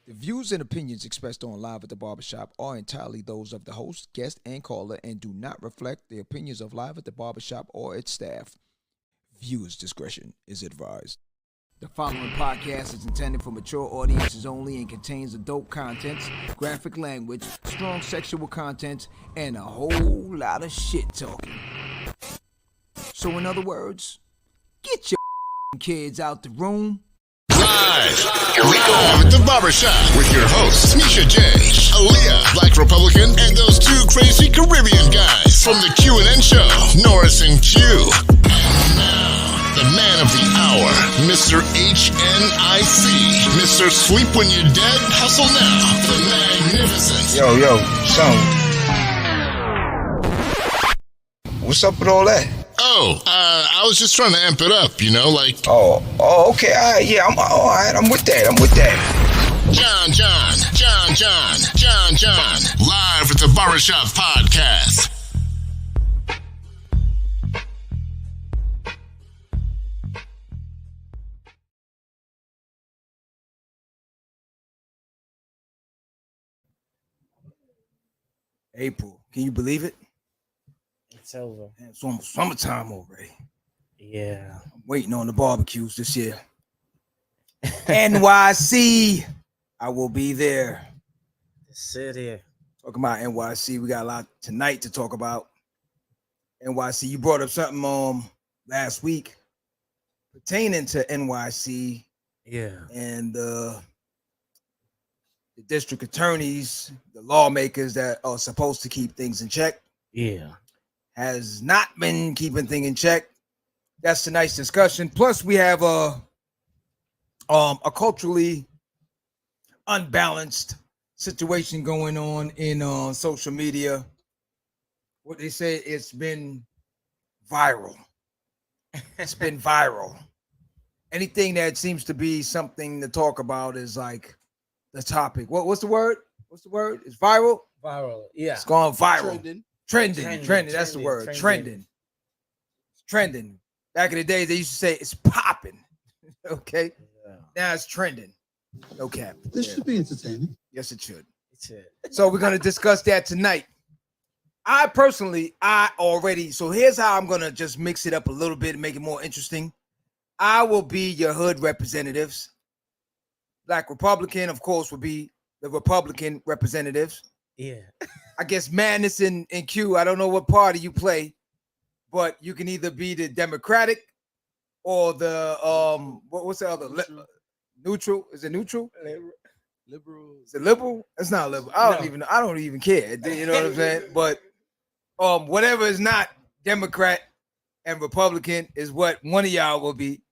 The views and opinions expressed on Live at the Barbershop are entirely those of the host, guest, and caller and do not reflect the opinions of Live at the Barbershop or its staff. Viewers' discretion is advised. The following podcast is intended for mature audiences only and contains adult contents, graphic language, strong sexual content, and a whole lot of shit talking. So in other words, get your kids out the room. Live at the Barbershop with your hosts, Misha J, Aaliyah, Black Republican, and those two crazy Caribbean guys from the Q&N show, Norris and Q. And now, the man of the hour, Mr. HNIC, Mr. Sleep When You're Dead, Hustle Now, the Magnificent. Yo, son. What's up with all that? I was just trying to amp it up, you know, like... Oh, okay, all right, yeah, I'm all right, I'm with that. John, live at the Barbershop Podcast. April, can you believe it? It's over. Man, it's almost summertime already. Yeah. I'm waiting on the barbecues this year. NYC, I will be there. The city. Talking about NYC, we got a lot tonight to talk about. NYC, you brought up something last week pertaining to NYC. Yeah. And the district attorneys, the lawmakers that are supposed to keep things in check. Yeah. Has not been keeping things in check. That's a nice discussion. Plus, we have a culturally unbalanced situation going on in social media. What they say, it's been viral. It's been viral. Anything that seems to be something to talk about is like the topic. What's the word? It's viral. Viral. Yeah. It's gone viral. Trending. That's the word. Trending. Back in the days, they used to say it's popping. Okay. Yeah. Now it's trending. No cap. This should be entertaining. Yes, it should. It's it. So we're gonna discuss that tonight. So here's how I'm gonna just mix it up a little bit and make it more interesting. I will be your hood representatives. Black Republican, of course, will be the Republican representatives. Yeah. I guess Madness and Q, I don't know what party you play, but you can either be the Democratic or the what's the other? Neutral? Is it neutral? Liberal. Is it liberal? It's not liberal. I don't even care. You know what I'm saying? But whatever is not Democrat and Republican is what one of y'all will be.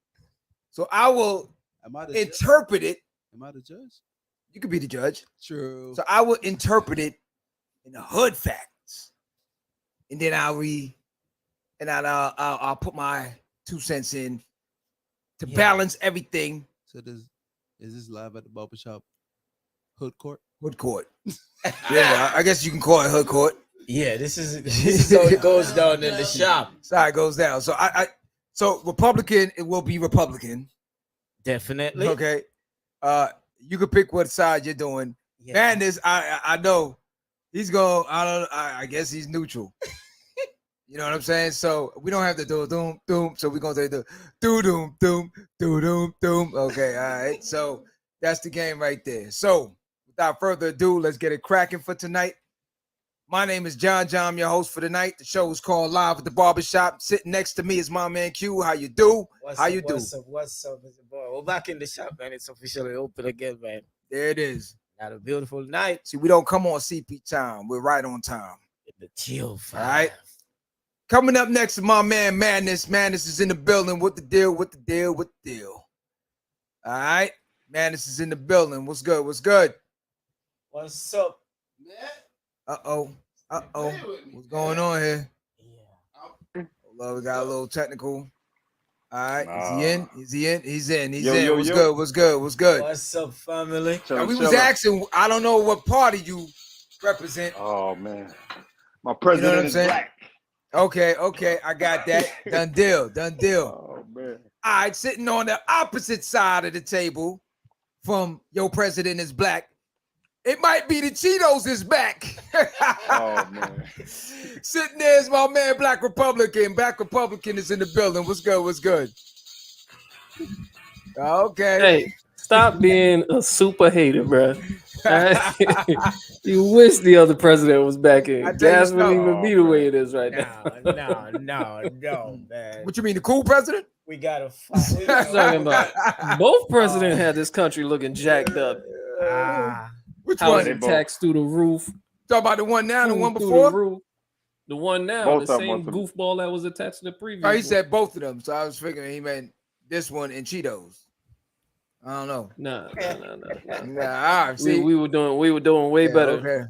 So I will interpret it. Am I the judge? You could be the judge. True. So I will interpret it in the hood facts, and then I'll put my 2 cents in to balance everything. So is this live at the barbershop hood court? Hood court. Yeah, I guess you can call it hood court. Yeah, this is how it goes down in the shop. That's how it goes down. So so Republican, it will be Republican. Definitely. Okay. You can pick what side you're doing. Yeah. Madness, I know he's going. I guess he's neutral. You know what I'm saying? So we don't have to do doom doom. So we're gonna say the do doom doom do doom doom. Okay, all right. So that's the game right there. So without further ado, let's get it cracking for tonight. My name is John. I'm your host for the night. The show is called Live at the Barbershop. Sitting next to me is my man Q. How you do? What's up? Boy? We're back in the shop, man. It's officially open again, man. There it is. Had a beautiful night. See, we don't come on CP time. We're right on time. The chill vibe. All right. Coming up next is my man Madness. Madness is in the building. What the deal? All right. Madness is in the building. What's good? What's up, man? Uh-oh. What's going on here? Yeah. Hold on, we got a little technical. All right. Is he in? He's in. What's good? What's up, family? Now, we was asking, I don't know what party you represent. Oh, man. My president is black. Okay. I got that. Done deal. Oh, man. All right. Sitting on the opposite side of the table from your president is black. It might be the Cheetos is back. Oh man. Sitting there is my man, Black Republican. Black Republican is in the building. What's good? What's good? Okay. Hey, stop being a super hater, bro. You wish the other president was back in. Gas wouldn't even be the way it is right now. No, man. What you mean, the cool president? We gotta fight. We I'm talking about both presidents had this country looking jacked up. Which Housing one? tax through the roof. Talk about the one now, the Food one through before? The roof. The one now, Both the of them, same both of them. goofball that was attached to the previous. Oh, he one. said both of them. So I was figuring he meant this one and Cheetos. I don't know. Nah. Nah, all right, see, We were doing way yeah, better. Okay.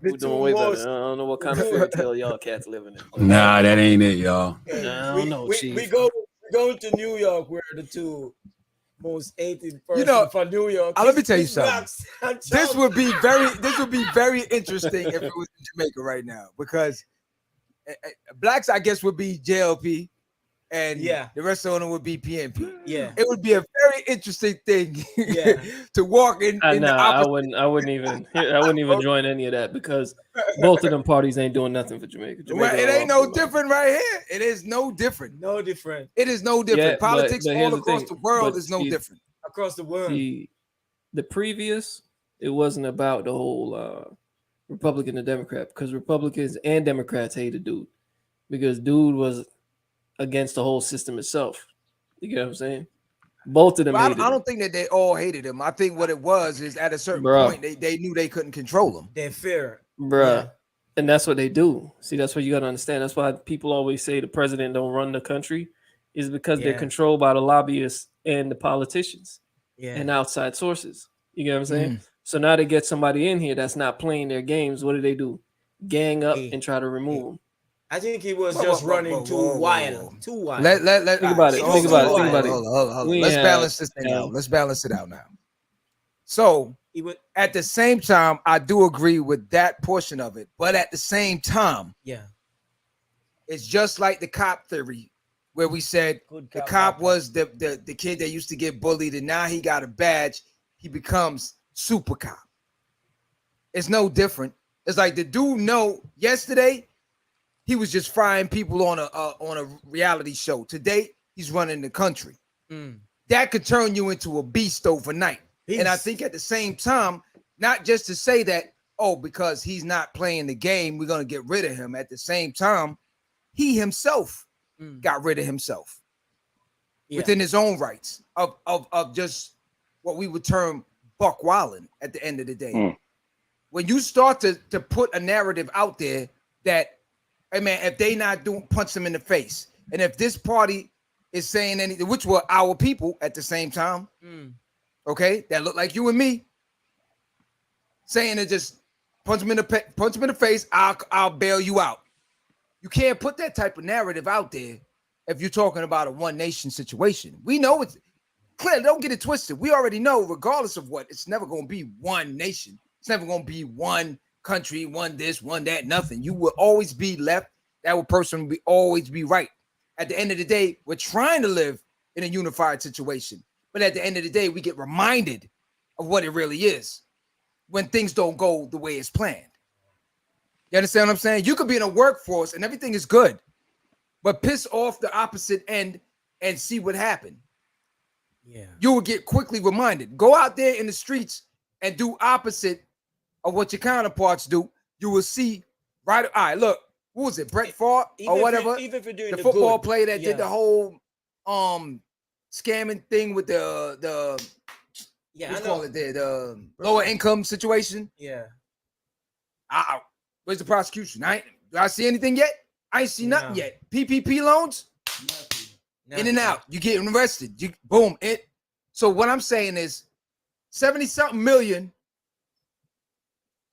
We were doing way better. I don't know what kind of fairy tale y'all cats living in. Nah, that ain't it, y'all. I don't know, we Chief. going to New York, where the two most hated person You know, for New York. let me tell you He's something. blacks and This Trump. would be very interesting if it was in Jamaica right now, because blacks, I guess, would be JLP, and Yeah. the rest of them would be PNP. Yeah. It would be a very interesting thing Yeah. to walk in the I opposite. wouldn't even join any of that, because both of them parties ain't doing nothing for Jamaica. Well, it ain't no different right here. It is no different. No different It is no different. Yeah, Politics but here's all the across thing. the world But is no see, different. across the world. The previous, it wasn't about the whole Republican and Democrat, because Republicans and Democrats hated dude, because dude was against the whole system itself. You get what I'm saying? Both of them But hated I him. don't think that they all hated him. I think what it was is at a certain Bruh. point they knew they couldn't control him. They're fair. Bruh. Yeah. And that's what they do. See, that's what you got to understand. That's why people always say the president don't run the country, is because they're Yeah. controlled by the lobbyists and the politicians Yeah. and outside sources. You get what I'm saying? So now they get somebody in here that's not playing their games. What do? Gang up Hey. and try to remove them. I think he was Whoa, just whoa, whoa, running whoa, too whoa, whoa, wild. whoa. Too wild. Let Think about it. hold Think on, about it. hold Think on, about it. hold on, hold on. We Let's have- balance this thing out. Let's balance it out now. So He would, at the same time, I do agree with that portion of it, but at the same time, yeah. it's just like the cop theory, where we said Good the cop, cop bad was the kid that used to get bullied, and now he got a badge. He becomes super cop. It's no different. It's like the dude know yesterday he was just frying people on a reality show. Today he's running the country. Mm. That could turn you into a beast overnight. And I Beast. think at the same time, not just to say that, oh, because he's not playing the game, we're gonna get rid of him. At the same time, he himself Mm. got rid of himself Yeah. within his own rights of just what we would term buck wilding at the end of the day. Mm. When you start to put a narrative out there that, hey man, if they not doing, punch them in the face, and if this party is saying anything, which were our people at the same time, Mm. okay, that look like you and me, saying to just punch them in the face, I'll bail you out. You can't put that type of narrative out there if you're talking about a one nation situation. We know it's clear. Don't get it twisted. We already know, regardless of what, it's never going to be one nation. It's never going to be one country, one this, one that, nothing. You will always be left. That person will always be right. At the end of the day, we're trying to live in a unified situation. But at the end of the day, we get reminded of what it really is when things don't go the way it's planned. You understand what I'm saying? You could be in a workforce and everything is good, but piss off the opposite end and see what happened. Yeah. You will get quickly reminded. Go out there in the streets and do opposite of what your counterparts do. You will see right. All right, look, what was it, Brett Favre or whatever? Even if you're doing The the football good, player that yeah. did the whole scamming thing with the Yeah, what I you call know. it there, the lower income situation. Yeah. Where's the prosecution? Do I see anything yet? I ain't see nothing No. yet. PPP loans, in and out. You getting arrested. You boom it. So what I'm saying is 70-something million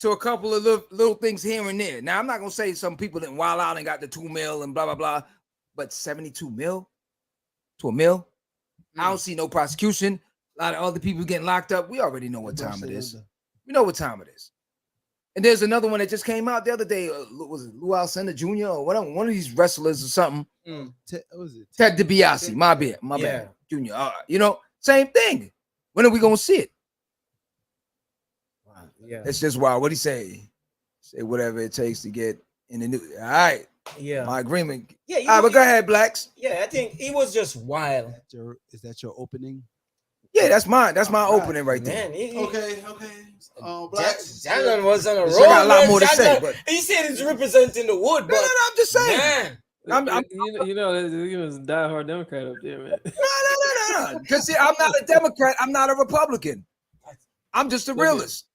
to a couple of little things here and there. Now I'm not gonna say some people didn't wild out and got the 2 mil and blah blah blah, but 72 mil to a mil. I don't see no prosecution. A lot of other people getting locked up. We already know what time it is. We know what time it is. And there's another one that just came out the other day. Was it Lou Alcindor Jr. or whatever? One of these wrestlers or something. What was it? Ted DiBiase. My bad. Junior. You know, same thing. When are we gonna see it? Yeah. It's just wild. What he say? Say whatever it takes to get in the new. All right. Yeah. My agreement. Yeah. All right, but go ahead, Blacks. Yeah, I think he was just wild. Is that your opening? Yeah, that's mine. That's my God, opening right there. Man, Okay. Blacks. Jackson was on a roll. I got a lot man. more to say, Jackson- but he said he's representing the wood, no, but I'm just saying. man, I'm- you know, there's a diehard Democrat up there, man. No. Because see, I'm not a Democrat. I'm not a Republican. I'm just a Look at- realist.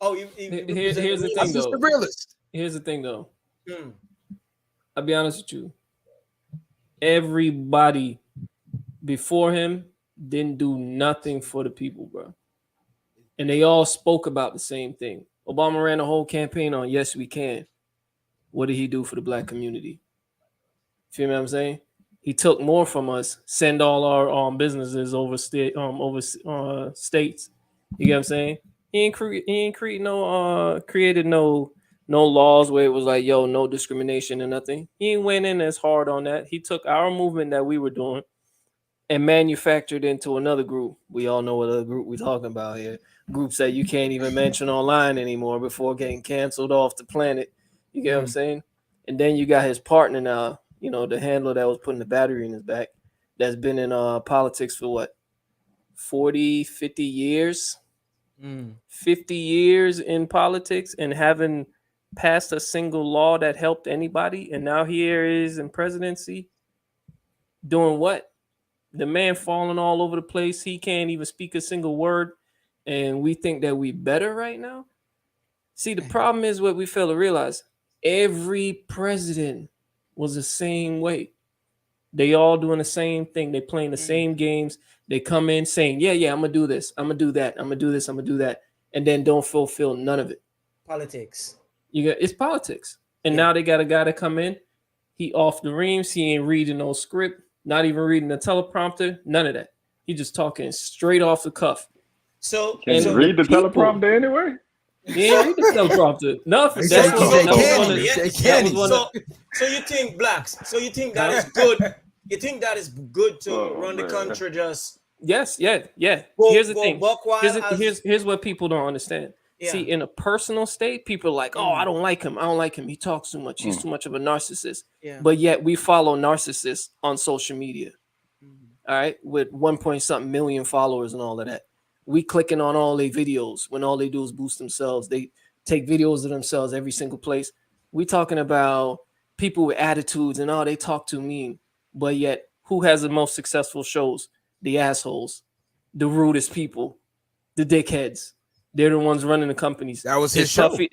oh, Here's the I'm thing, just though. a realist. Here's the thing, though. Hmm. I'll be honest with you. Everybody before him didn't do nothing for the people, bro. And they all spoke about the same thing. Obama ran a whole campaign on yes, we can. What did he do for the black community? Feel me what I'm saying? He took more from us, send all our businesses over states. You get what I'm saying? He ain't created no laws where it was like, yo, no discrimination or nothing. He ain't went in as hard on that. He took our movement that we were doing and manufactured into another group. We all know what other group we're talking about here. Groups that you can't even mention online anymore before getting canceled off the planet. You get what I'm saying? And then you got his partner now, you know, the handler that was putting the battery in his back, that's been in politics for what, 40, 50 years? 50 years in politics and haven't passed a single law that helped anybody. And now here is in presidency doing what? The man falling all over the place. He can't even speak a single word. And we think that we better right now. See, the problem is what we fail to realize. Every president was the same way. They all doing the same thing. They playing the same games. They come in saying, yeah, I'm going to do this. I'm going to do that. I'm going to do this. I'm going to do that. And then don't fulfill none of it. Politics. It's politics. And now they got a guy to come in. He off the reams. He ain't reading no script. Not even reading the teleprompter. None of that. He just talking straight off the cuff. So Can you read the teleprompter anyway? Yeah, read the teleprompter. Nothing. They That was one of So you think blacks? So you think that is good? You think that is good to run the country? Just yes, yeah. Here's the thing. Here's what people don't understand. Yeah. See, in a personal state, people are like, "Oh, I don't like him. I don't like him. He talks too much. He's too much of a narcissist." Yeah. But yet we follow narcissists on social media. All right, with 1 point something million followers and all of that. We clicking on all their videos when all they do is boost themselves. They take videos of themselves every single place. We talking about people with attitudes and they talk too mean. But yet, who has the most successful shows? The assholes, the rudest people, the dickheads. They're the ones running the companies. That was his show. Puffy,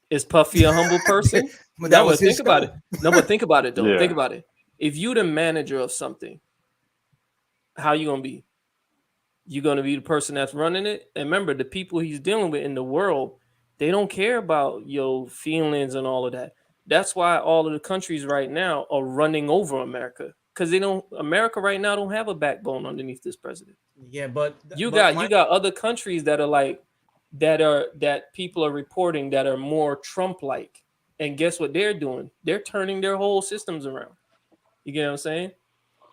is Puffy a humble person? But that was his think about it. No, but think about it though. Yeah. Think about it. If you the manager of something, how you gonna be? You're gonna be the person that's running it. And remember, the people he's dealing with in the world, they don't care about your feelings and all of that. That's why all of the countries right now are running over America. Because America right now don't have a backbone underneath this president. yeah, but You got other countries that are like that people are reporting that are more Trump-like. And guess what they're doing? They're turning their whole systems around. You get what I'm saying?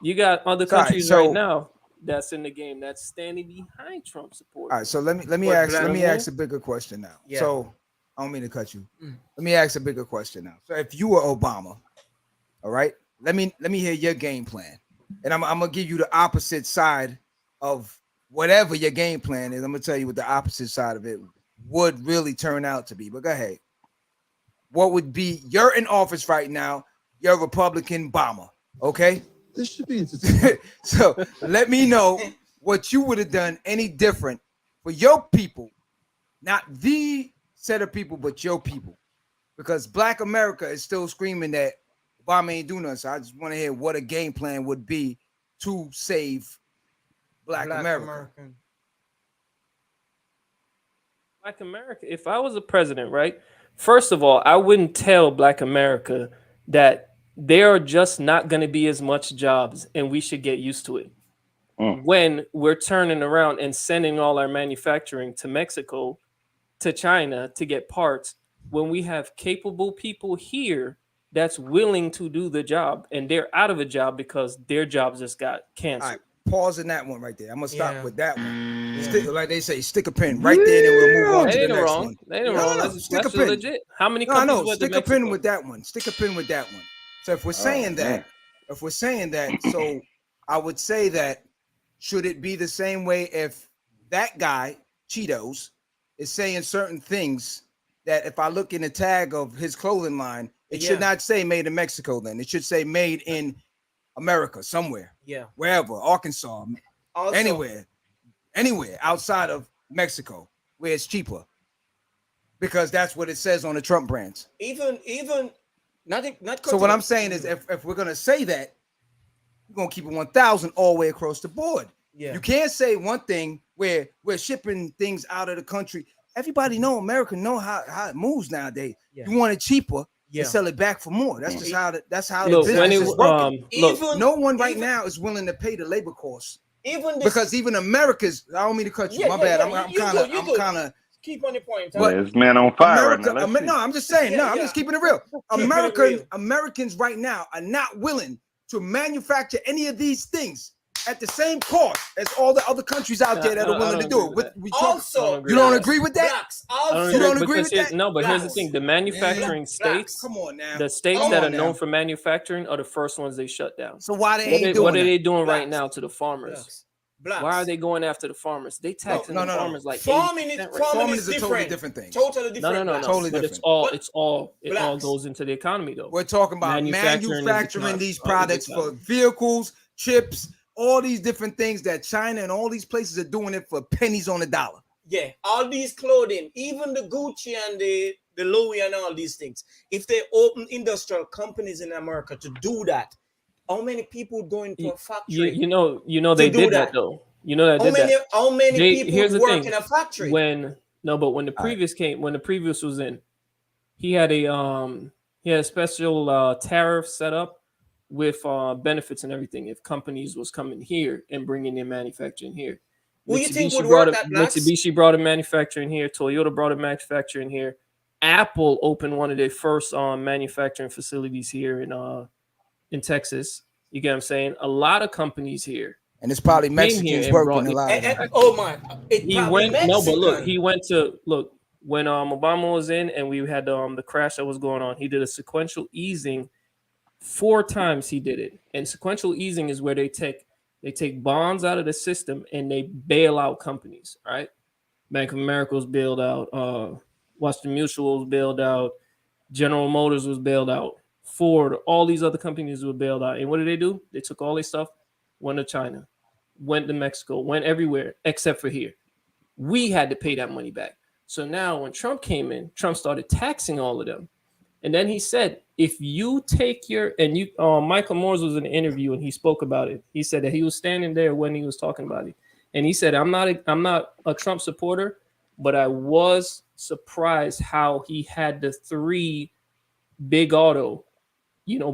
You got other countries right now that's in the game that's standing behind Trump support. All right, so let me ask a bigger question now. Yeah. So I don't mean to cut you. Let me ask a bigger question now. So if you were Obama, all right, let me hear your game plan, and I'm gonna give you the opposite side of whatever your game plan is. I'm gonna tell you what the opposite side of it would really turn out to be. But go ahead. What would be? You're in office right now. You're a Republican bomber. Okay. This should be interesting. So let me know what you would have done any different for your people, not the set of people, but your people, because Black America is still screaming that Obama ain't doing nothing. So I just want to hear what a game plan would be to save Black America. Black America, if I was a president, right? First of all, I wouldn't tell Black America that there are just not going to be as much jobs and we should get used to it. When we're turning around and sending all our manufacturing to Mexico, to China to get parts, when we have capable people here that's willing to do the job and they're out of a job because their jobs just got canceled. All right. pause in that one right there. I'm gonna stop Yeah. with that one. Yeah. Stick, like they say, stick a pin right there, and then we'll move on That to the ain't next wrong. one. That ain't No, wrong. no, That's, stick a that's pin. legit. How many No, I companies know. went to Stick a pin Mexico? with that one. Stick a pin with that one. So if we're saying man. that, so I would say that should it be the same way if that guy Cheetos is saying certain things that if I look in the tag of his clothing line, it should not say made in Mexico. Then it should say made in America somewhere, wherever, Arkansas, Also, anywhere outside of Mexico where it's cheaper, because that's what it says on the Trump brands. even not So what I'm saying is, if we're gonna say that, we're gonna keep it 1,000 all the way across the board. Yeah. You can't say one thing where we're shipping things out of the country. Everybody know America know how it moves nowadays. Yeah. You want it cheaper Yeah. and sell it back for more. That's just how the Look, business when it, is working. Even No one right now is willing to pay the labor costs, even this, because even America's. I don't mean to cut you. My bad. I'm kind of. keep on the point. But Yeah, this man on fire America, right now. Let's see. no, I'm just saying. I'm just keeping it real. real. Americans right now are not willing to manufacture any of these things at the same cost as all the other countries out there that are willing to do it. Also, you don't agree with that? blacks. You don't agree with that? No, but here's the thing: the manufacturing states, Come on now. the states that are known for manufacturing are the first ones they shut down. So why they ain't doing what are that? they doing right now to the farmers? Blacks. Why are they going after the farmers? They taxing the farmers like farming is 80% right Farming is is a different. totally different thing. Totally different. No. Totally But different. it all Blacks. goes into the economy though. We're talking about manufacturing these products for vehicles, chips, all these different things that China and all these places are doing it for pennies on the dollar. Yeah, all these clothing, even the Gucci and the Louis and all these things. If they open industrial companies in America to do that, how many people go into a factory? You know they did that though. You know that how many people work in a factory? When the previous was in, he had a special tariff set up with benefits and everything if companies was coming here and bringing their manufacturing here. Who you think would work that? Mitsubishi brought a manufacturing here. Toyota brought a manufacturing here. Apple opened one of their first manufacturing facilities here in Texas. You get what I'm saying? A lot of companies here. And it's probably Mexicans working a lot of that. Oh my! He went to when Obama was in and we had the crash that was going on. He did a sequential easing 4 times. He did it, and sequential easing is where they take bonds out of the system and they bail out companies. Right? Bank of America was bailed out. Western Mutual was bailed out. General Motors was bailed out. Ford, all these other companies were bailed out. And what did they do? They took all their stuff, went to China, went to Mexico, went everywhere except for here. We had to pay that money back. So now when Trump came in, Trump started taxing all of them. And then he said, if you take Michael Moores was in an interview and he spoke about it. He said that he was standing there when he was talking about it. And he said, I'm not a Trump supporter, but I was surprised how he had the 3 big auto,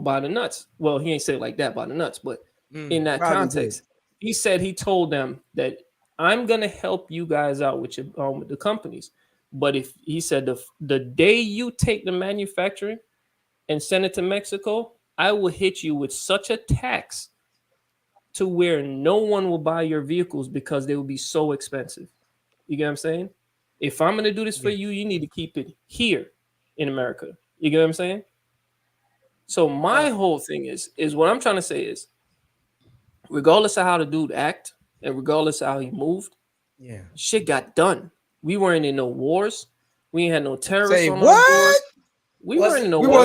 by the nuts. Well, he ain't said it like that, by the nuts, but in that context, he said he told them that I'm gonna help you guys out with the companies, but if he said the day you take the manufacturing and send it to Mexico, I will hit you with such a tax to where no one will buy your vehicles because they will be so expensive. You get what I'm saying? If I'm gonna do this for you, you need to keep it here in America. You get what I'm saying? So my whole thing is what I'm trying to say is, regardless of how the dude act and regardless of how he moved, shit got done. We weren't in no wars. We ain't had no terrorists on our doors. We weren't in no wars. We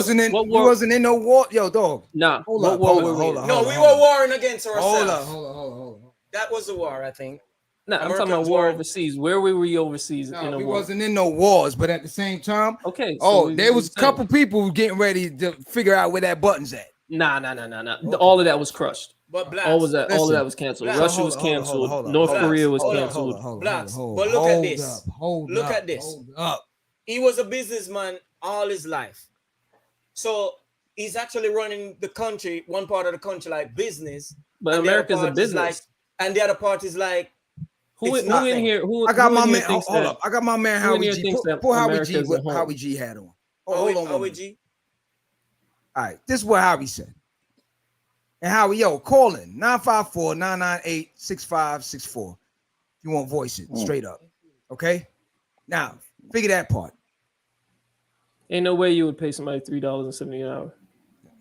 wasn't in no war. Yo, dog. Nah. Hold on. No, we were warring against ourselves. Hold on. That was the war, I think. No, I'm talking about war overseas. Where were we overseas in a we war? wasn't in no wars, but at the same time, okay. There was a couple people getting ready to figure out where that button's at. Nah. All of that was crushed. But blacks, all of that was canceled. Russia was canceled. North Korea was canceled. Blacks. But look at this. Look at this. Hold up. He was a businessman all his life. So he's actually running the country, one part of the country like business. But America's a business. And the other part is like, who in here? I got my man. Hold up. I got my man Howie G. Pull Howie G. What Howie G had on. Hold on. Howie G. All right. This is what Howie said. And Howie, yo, call in 954-998-6564. You want voice it straight up. Okay? Now, figure that part. Ain't no way you would pay somebody $3.70 an hour.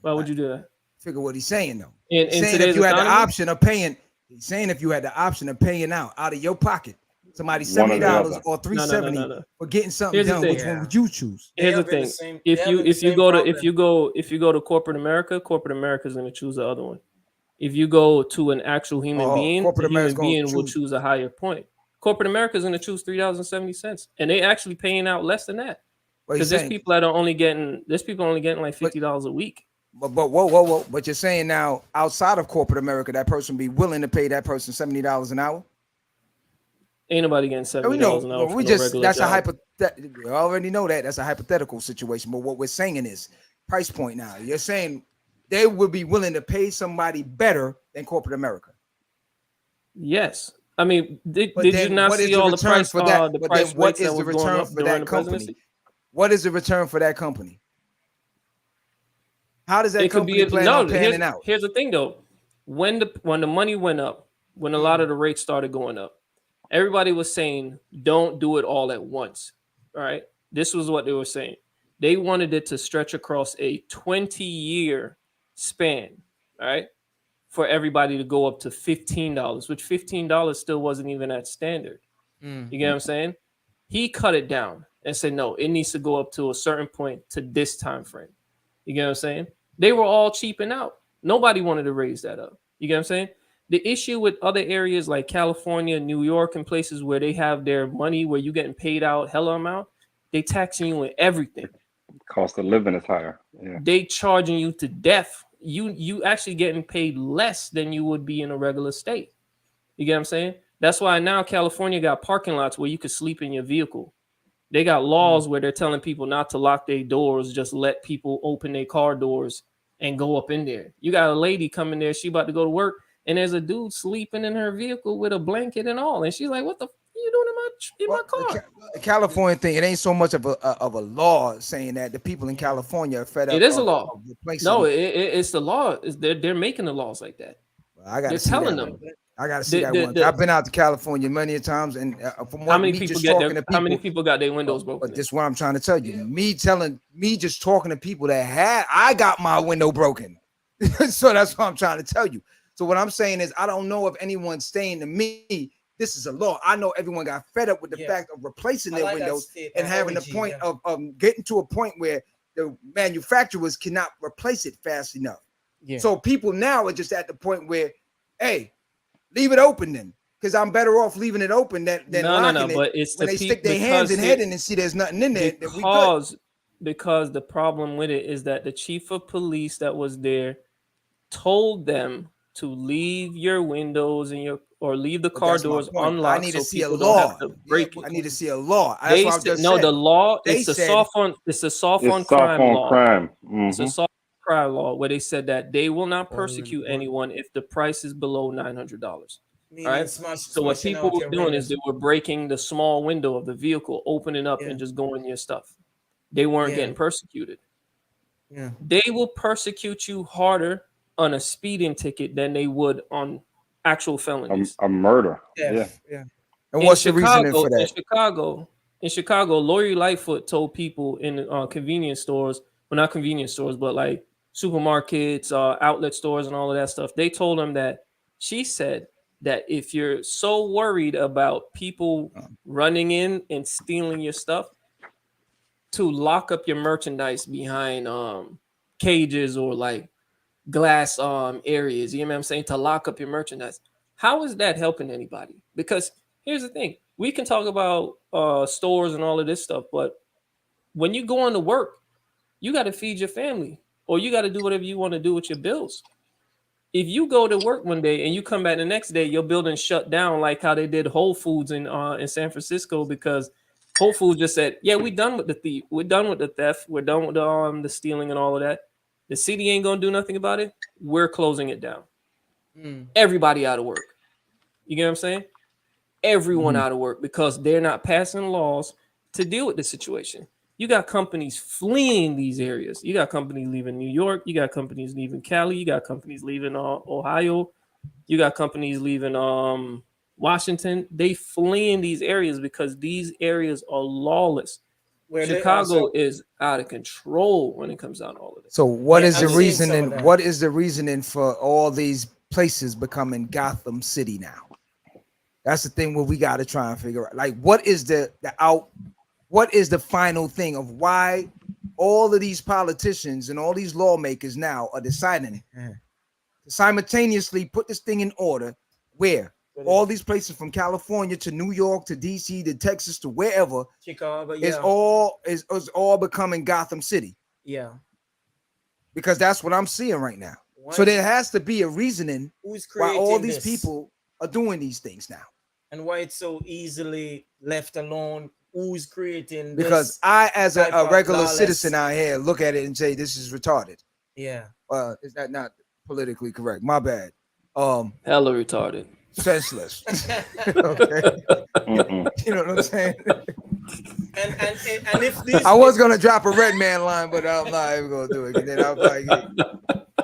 Why would you do that? Figure what he's saying though. In He's saying today's if you had the economy? option of paying, he's saying if you had the option of paying out of your pocket, somebody One or the $70 other. or $3.70 No. for getting something Here's the done. thing. Which one would you choose? Here's the having the thing. same- If they're you having the if you same go to problem. if you go to corporate America is going to choose the other one. If you go to an actual human being, the corporate America's human gonna being will choose- choose a higher point. Corporate America is going to choose $3.70, and they actually paying out less than that What because he's there's saying. people that are only getting like $50 a week. But whoa. But you're saying now outside of corporate America, that person be willing to pay that person $70 an hour? Ain't nobody getting $70 an hour for no regular that's job. a hypothetical. We already know that that's a hypothetical situation. But what we're saying is price point now. You're saying they would be willing to pay somebody better than corporate America. Yes. I mean, did But you then not what is see the all the return price for that? the But price then what rates that is the was going return up for during that the company? presidency? What is the return for that company? How does that It could company be plan on panning out? here's the thing though. When the money went up, when a lot of the rates started going up, everybody was saying, don't do it all at once. All right. This was what they were saying. They wanted it to stretch across a 20-year span, all right, for everybody to go up to $15, which $15 still wasn't even at standard. You get what I'm saying? He cut it down and said, no, it needs to go up to a certain point to this time frame. You get what I'm saying? They were all cheaping out. Nobody wanted to raise that up. You get what I'm saying? The issue with other areas like California, New York, and places where they have their money where you're getting paid out hella amount, they taxing you in everything. Cost of living is higher. Yeah. They charging you to death. You actually getting paid less than you would be in a regular state. You get what I'm saying? That's why now California got parking lots where you could sleep in your vehicle. They got laws where they're telling people not to lock their doors, just let people open their car doors and go up in there. You got a lady coming there, she about to go to work, and there's a dude sleeping in her vehicle with a blanket and all, and she's like, "What the you doing in my car?" The California thing, it ain't so much of a law saying that the people in California are fed up. It is a law. of replacing- No, it's the law. They're making the laws like that. I gotta They're see telling that them. one. I gotta see that The- one. the- I've been out to California many times, and from How what many me people just get talking their, to people, how many people got their windows broken? but this is what I'm trying to tell you. Me just talking to people that I got my window broken. So that's what I'm trying to tell you. So what I'm saying is, I don't know if anyone's saying to me, this is a law. I know everyone got fed up with the fact of replacing their windows and having the point of getting to a point where the manufacturers cannot replace it fast enough. Yeah. So people now are just at the point where, hey, leave it open then, because I'm better off leaving it open than locking it. But it's when the they stick their hands in head and see there's nothing in there. Because the problem with it is that the chief of police that was there told them to leave your windows and leave the car doors unlocked. I need to see a people law. don't have to break it. I need to see a law. That's what I've just no, said. the law. They It's a said- soft on. It's a soft on It's soft crime on law. crime. It's a Mhm. soft crime law where they said that they will not persecute anyone if the price is below $900. All right. So what people were doing is they were breaking the small window of the vehicle, opening up and just going your stuff. They weren't getting persecuted. Yeah. They will persecute you harder on a speeding ticket than they would on actual felonies. A murder. Yeah. And what's the reasoning for that? In Chicago, Lori Lightfoot told people in convenience stores, well, not convenience stores, but like supermarkets, outlet stores, and all of that stuff. They told them that she said that if you're so worried about people running in and stealing your stuff, to lock up your merchandise behind cages or like glass areas. You know what I'm saying? To lock up your merchandise. How is that helping anybody? Because here's the thing: we can talk about stores and all of this stuff, but when you go on to work, you got to feed your family, or you got to do whatever you want to do with your bills. If you go to work one day and you come back the next day, your building shut down, like how they did Whole Foods in San Francisco, because Whole Foods just said, "Yeah, we're done with the thief. We're done with the theft. We're done with the stealing and all of that. The city ain't gonna do nothing about it. We're closing it down. Everybody out of work. You get what I'm saying? Everyone out of work because they're not passing laws to deal with the situation. you got companies fleeing these areas. You got companies leaving New York. You got companies leaving Cali. You got companies leaving Ohio. You got companies leaving Washington. They fleeing these areas because these areas are lawless. Where they Chicago also, is out of control when it comes down to all of this. So what Yeah, is the I've seen some of reasoning? that. What is the reasoning for all these places becoming Gotham City now? That's the thing where we got to try and figure out. Like, what is the final thing of why all of these politicians and all these lawmakers now are deciding to simultaneously put this thing in order, where all these places from California to New York to DC to Texas to wherever Chicago, is all becoming Gotham City, yeah. because that's what I'm seeing right now. Why So is- there has to be a reasoning who's why creating all these this? people are doing these things now. And why it's so easily left alone? Who's creating Because this? I, as type a of regular lawless- citizen out here, look at it and say this is retarded. Yeah. Is that not politically correct? My bad. Hella retarded. Senseless. Okay. Mm-mm. You know what I'm saying? And if this, I was gonna drop a red man line, but I'm not even gonna do it. And then I'll probably get We need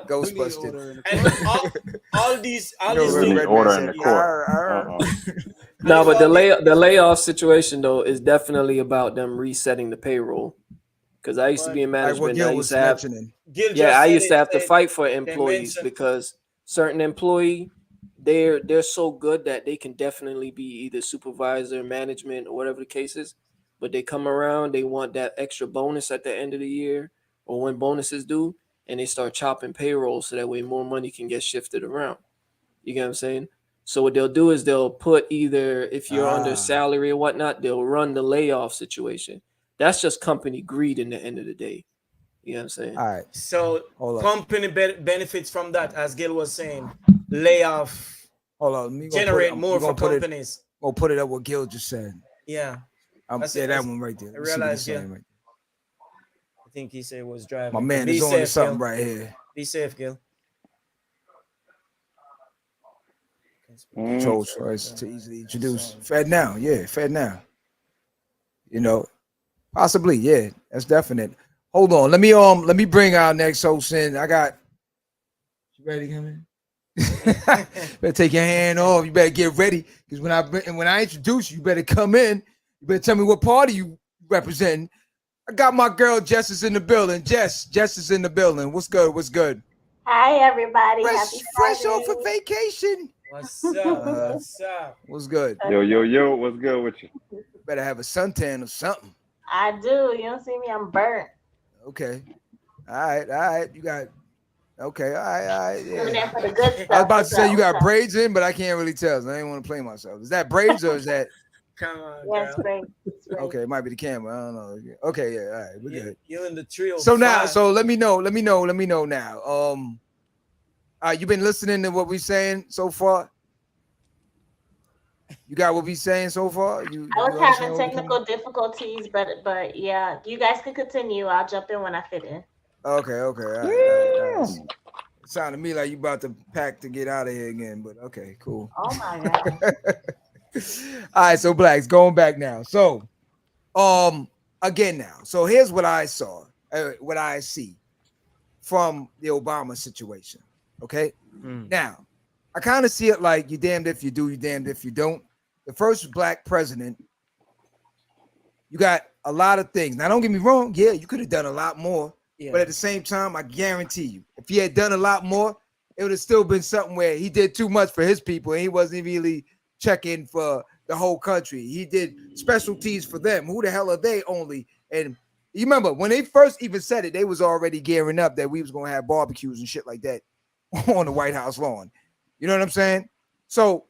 Ghostbusted. order in the and court. all these You know, things. We need red man order said, in the court. "Arr, arr." No, but the layoff situation though is definitely about them resetting the payroll. Because I used to be in Like what management. Gil I was used to have, mentioning. Gil yeah, just I said used to it, have to said fight for employees mentioned- because certain employee they're so good that they can definitely be either supervisor, management, or whatever the case is. But they come around, they want that extra bonus at the end of the year or when bonuses due, and they start chopping payroll so that way more money can get shifted around. You get what I'm saying? So what they'll do is they'll put either if you're under salary or whatnot, they'll run the layoff situation. That's just company greed in the end of the day. You know what I'm saying? All right. So Hold on. company benefits from that, as Gil was saying. Layoff Hold on. Me generate more for companies. We'll put it up what Gil just said. Yeah, That one right there. I Let's see what he's realized, yeah. saying right I think he said it was driving. My man Be is on to safe, something Gil. right here. Be safe, Gil. Control choice to easily introduce. Fed now, yeah, fed now. You know, possibly, yeah, that's definite. Hold on, let me bring our next host in. I got you ready to come in? Better take your hand off. You better get ready because when I introduce you, you better come in. You better tell me what party you represent. I got my girl Jess is in the building. Jess is in the building. What's good? What's good? Hi, everybody. Happy Fresh Friday. off of vacation. What's up? What's up? What's good? Yo, what's good with you? Better have a suntan or something. I do. You don't see me. I'm burnt. Okay. All right. You got okay. All right. Coming Yeah. in for the good stuff. I was about to say you got What's up? braids in, but I can't really tell. So I didn't want to play myself. Is that braids or is that Come on, Yes, girl. great. It's great. okay? It might be the camera. I don't know. Okay, yeah. All right, we're good. You're in the trio. So now, five. so let me know now. You been listening to what we saying so far? You got what we saying so far? I was you having understand what we technical difficulties, but yeah, you guys can continue. I'll jump in when I fit in. Okay. All right. It sounded to me like you about to pack to get out of here again, but okay, cool. Oh my god. All right, so Blacks, going back now. So, again now. So here's what I saw, what I see from the Obama situation. Okay. Now, I kind of see it like you damned if you do, you damned if you don't. The first black president, you got a lot of things. Now, don't get me wrong. Yeah, you could have done a lot more. Yeah. But at the same time, I guarantee you, if he had done a lot more, it would have still been something where he did too much for his people and he wasn't really checking for the whole country. He did specialties for them. Who the hell are they only? And you remember when they first even said it, they was already gearing up that we was going to have barbecues and shit like that on the White House lawn. You know what I'm saying? So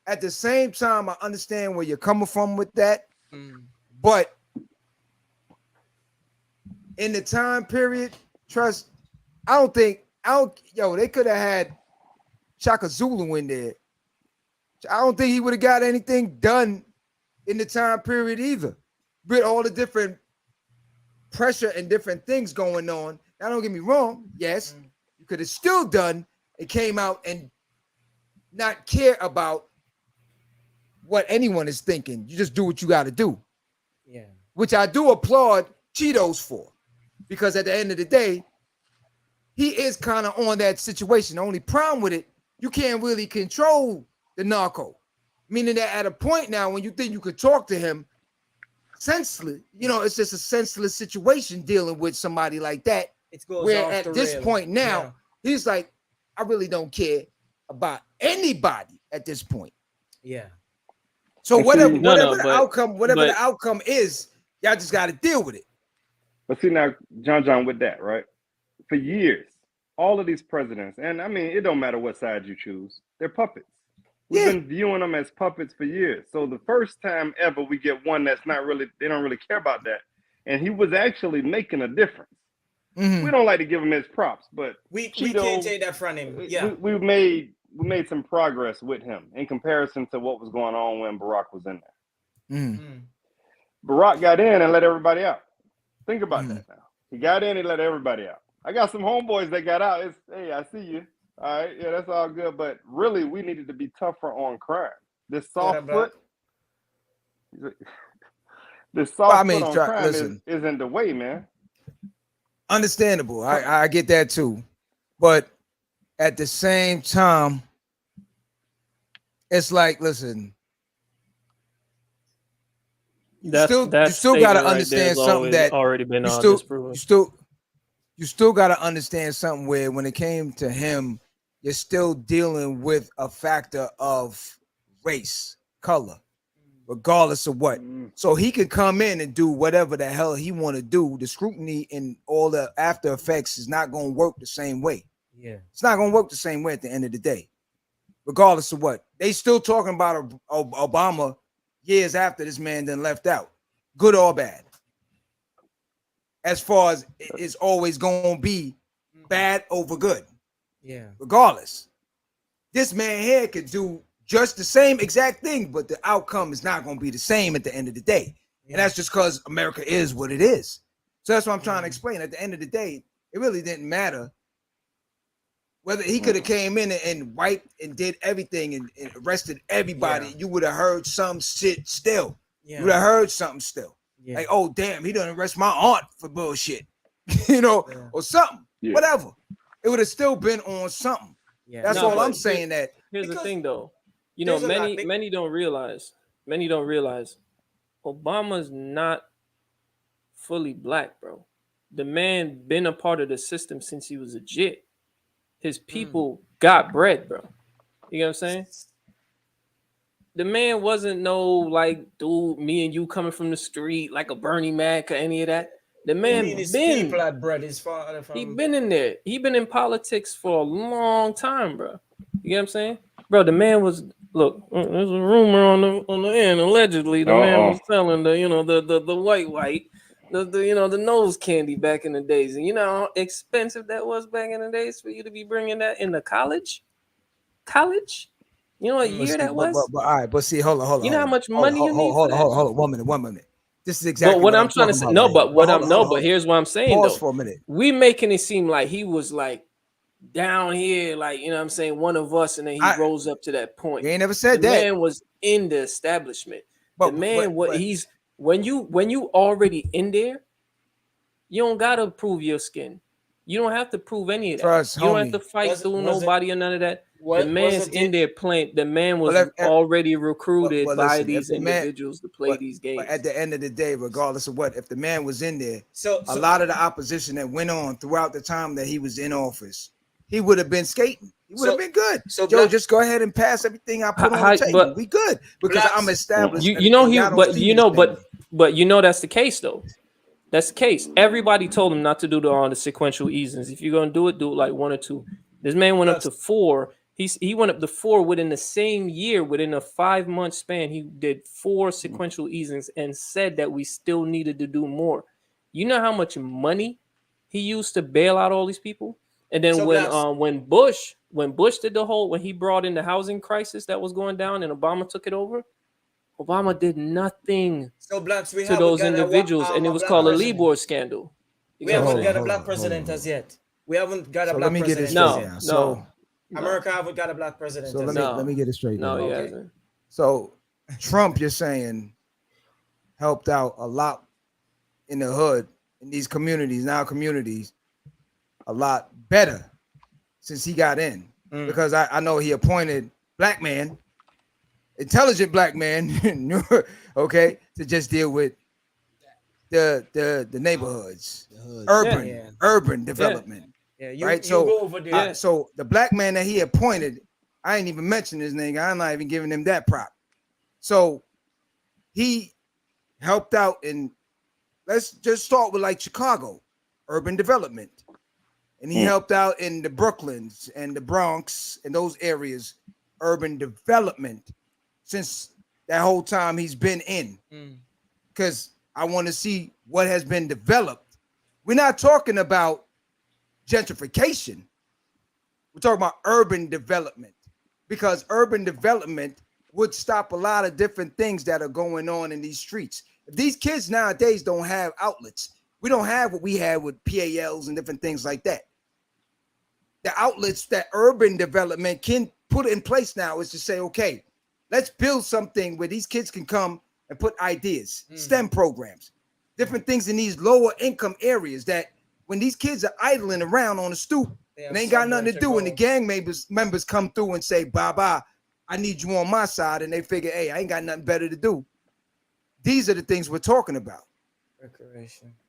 at the same time, I understand where you're coming from with that. But in the time period, they could have had Shaka Zulu in there. I don't think he would have got anything done in the time period either. With all the different pressure and different things going on. Now, don't get me wrong. Yes, you could have still done it, came out and not care about what anyone is thinking. You just do what you got to do. Yeah. Which I do applaud Cheetos for, because at the end of the day, he is kind of on that situation. The only problem with it, you can't really control the narco, meaning that at a point now when you think you could talk to him senseless, it's just a senseless situation dealing with somebody like that. It goes where off at the this rail. point now, he's like, I really don't care about anybody at this point. Yeah. So And whatever, see- whatever No, the outcome, the outcome is, y'all just got to deal with it. But see now, John, with that, right? For years, all of these presidents, and I mean, it don't matter what side you choose, they're puppets. We've been viewing them as puppets for years. So the first time ever we get one that's not really, they don't really care about that. And he was actually making a difference. Mhm. We don't like to give him his props, but We Cheeto, can't take that from him. Yeah. we made some progress with him in comparison to what was going on when Barack was in there. Mhm. Barack got in and let everybody out. Think about that now. He got in and let everybody out. I got some homeboys that got out. It's, hey, I see you. All right, yeah, that's all good. But really, we needed to be tougher on crime. This soft foot, this soft foot on crime isn't the way, man. Understandable. I get that too. But at the same time, it's like, listen, you still got to understand something that already been you still got to understand something where when it came to him, you're still dealing with a factor of race, color, regardless of what. So he can come in and do whatever the hell he want to do. The scrutiny and all the after effects is not going to work the same way. Yeah, it's not going to work the same way at the end of the day, regardless of what. They still talking about Obama years after this man then left out, good or bad. As far as it's always going to be bad over good. Yeah. Regardless, this man here could do just the same exact thing, but the outcome is not going to be the same at the end of the day. And that's just because America is what it is. So that's what I'm trying to explain. At the end of the day, it really didn't matter whether he could have came in and wiped and did everything and arrested everybody. You would have heard some shit still. You would have heard something still. Like, oh, damn, he done arrest my aunt for bullshit, or something, whatever. It would have still been on something. That's all I'm saying. That here's the thing, though. Many don't realize. Obama's not fully black, bro. The man been a part of the system since he was a jit. His people got bread, bro. You know what I'm saying? The man wasn't no like, dude, me and you coming from the street like a Bernie Mac or any of that. The man been bread. His father he been in there. He been in politics for a long time, bro. You get what I'm saying, bro? The man was look. There's a rumor on the end. Allegedly, the man was selling the white, the nose candy back in the days, and you know how expensive that was back in the days for you to be bringing that into college. You know what year that was? But all right, but see, hold on. You know how much money you need? Hold on. 1 minute. This is exactly what I'm trying to say. No, but but here's what I'm saying. Pause though. for a minute. We making it seem like he was like down here, like, you know what I'm saying, one of us, and then he rose up to that point. You ain't never said that. The man was in the establishment. When you already in there, you don't gotta prove your skin. You don't have to prove any of that. You don't have to fight through nobody or none of that. The man's in there playing. The man was already recruited by these individuals to play these games. But at the end of the day, regardless of what, if the man was in there, a lot of the opposition that went on throughout the time that he was in office, he would have been skating. He would have been good. So Joe, just go ahead and pass everything I put on the table. We good because I'm established. But that's the case though. That's the case. Everybody told him not to do the sequential easings. If you're gonna do it like 1 or 2. This man went up to 4. He went up to 4 within the same year. Within a 5-month span, he did 4 sequential easings and said that we still needed to do more. You know how much money he used to bail out all these people? And then when Bush did when he brought in the housing crisis that was going down and Obama took it over, Obama did nothing to those individuals, and it was called a Libor scandal. We haven't got a black president as yet. We haven't got a black president. No. America haven't got a black president. So let me get it straight. No, he hasn't. So Trump, you're saying, helped out a lot in the hood in these communities, now communities, a lot better since he got in. Because I know he appointed black man, intelligent black man, okay, to just deal with the neighborhoods, urban development. Yeah, you, right. you So go over there. so the black man that he appointed, I ain't even mentioned his name. I'm not even giving him that prop. So he helped out in, let's just start with like Chicago, urban development. And he helped out in the Brooklyns and the Bronx and those areas, urban development, since that whole time he's been in. Because I want to see what has been developed. We're not talking about gentrification. We're talking about urban development, because urban development would stop a lot of different things that are going on in these streets. If these kids nowadays don't have outlets, we don't have what we had with PALs and different things like that. The outlets that urban development can put in place now is to say, okay, let's build something where these kids can come and put ideas, STEM programs, different things in these lower income areas that when these kids are idling around on the stoop and they ain't got nothing to do, and the gang members come through and say, Baba, I need you on my side, and they figure, hey, I ain't got nothing better to do. These are the things we're talking about.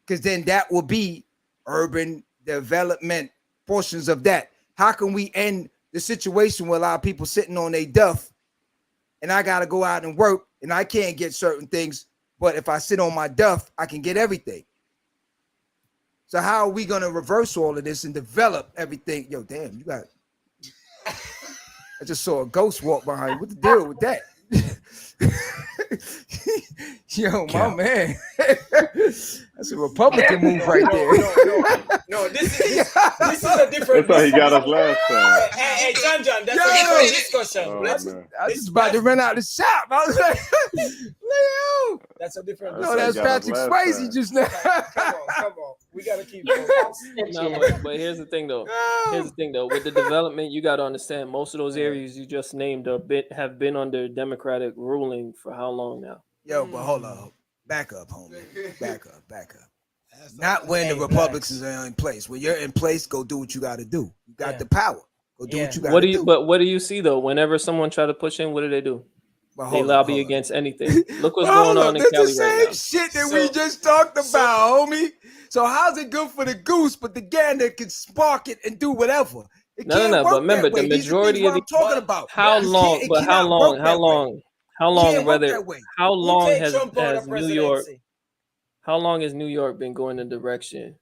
Because then that will be urban development portions of that. How can we end the situation where a lot of people sitting on their duff and I got to go out and work and I can't get certain things, but if I sit on my duff, I can get everything. So how are we going to reverse all of this and develop everything? Yo, damn, you got, I just saw a ghost walk behind you. What the deal with that? Yo, my man. That's a Republican move right there. No, this is a different. That's how he got us last time. Hey, John, that's a different discussion. Oh, I was just about to run out of the shop. I was like, Leo. That's a different. No, that's Patrick Swayze just now. Come on. We gotta keep going. No, but here's the thing though. With the development, you got to understand most of those areas you just named have been under Democratic ruling for how long now? Yo, but hold up. Back up, homie. Back up. Not when the Republicans are in place. When you're in place, go do what you got to do. You got the power. Go do what you got to do. But what do you see though? Whenever someone try to push in, what do? They lobby against anything. Look what's going on in Cali right now. Shit that we just talked about, homie. So how's it good for the goose, but the gander can spark it and do whatever? No. But remember, the majority of the talking about. How long has New York been going in the direction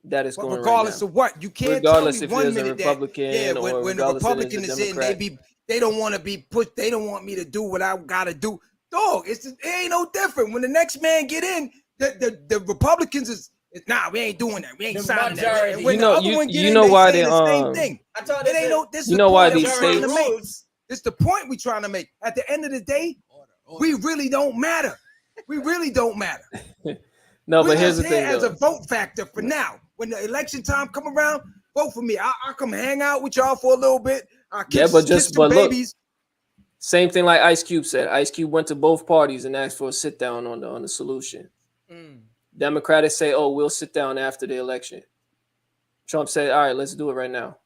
that it's going regardless right of what? You can't regardless tell me if 1 there's a minute Republican or when the Republican is in, Democrat. they don't want to be pushed. They don't want me to do what I gotta do. Dog, it ain't no different. When the next man get in, the Republicans is nah, we ain't doing that. We ain't signing that. And when the other one get in, why they say the same thing. I thought it ain't no. This is you the know why point these I'm trying to states. make. This is the point we trying to make. At the end of the day, we really don't matter. We really don't matter. No, but here's the thing. As a vote factor for now. When the election time come around, vote for me. I'll come hang out with y'all for a little bit. I'll kiss, but babies. Look, same thing like Ice Cube said. Ice Cube went to both parties and asked for a sit down on the solution. Democrats say, "Oh, we'll sit down after the election." Trump said, "All right, let's do it right now."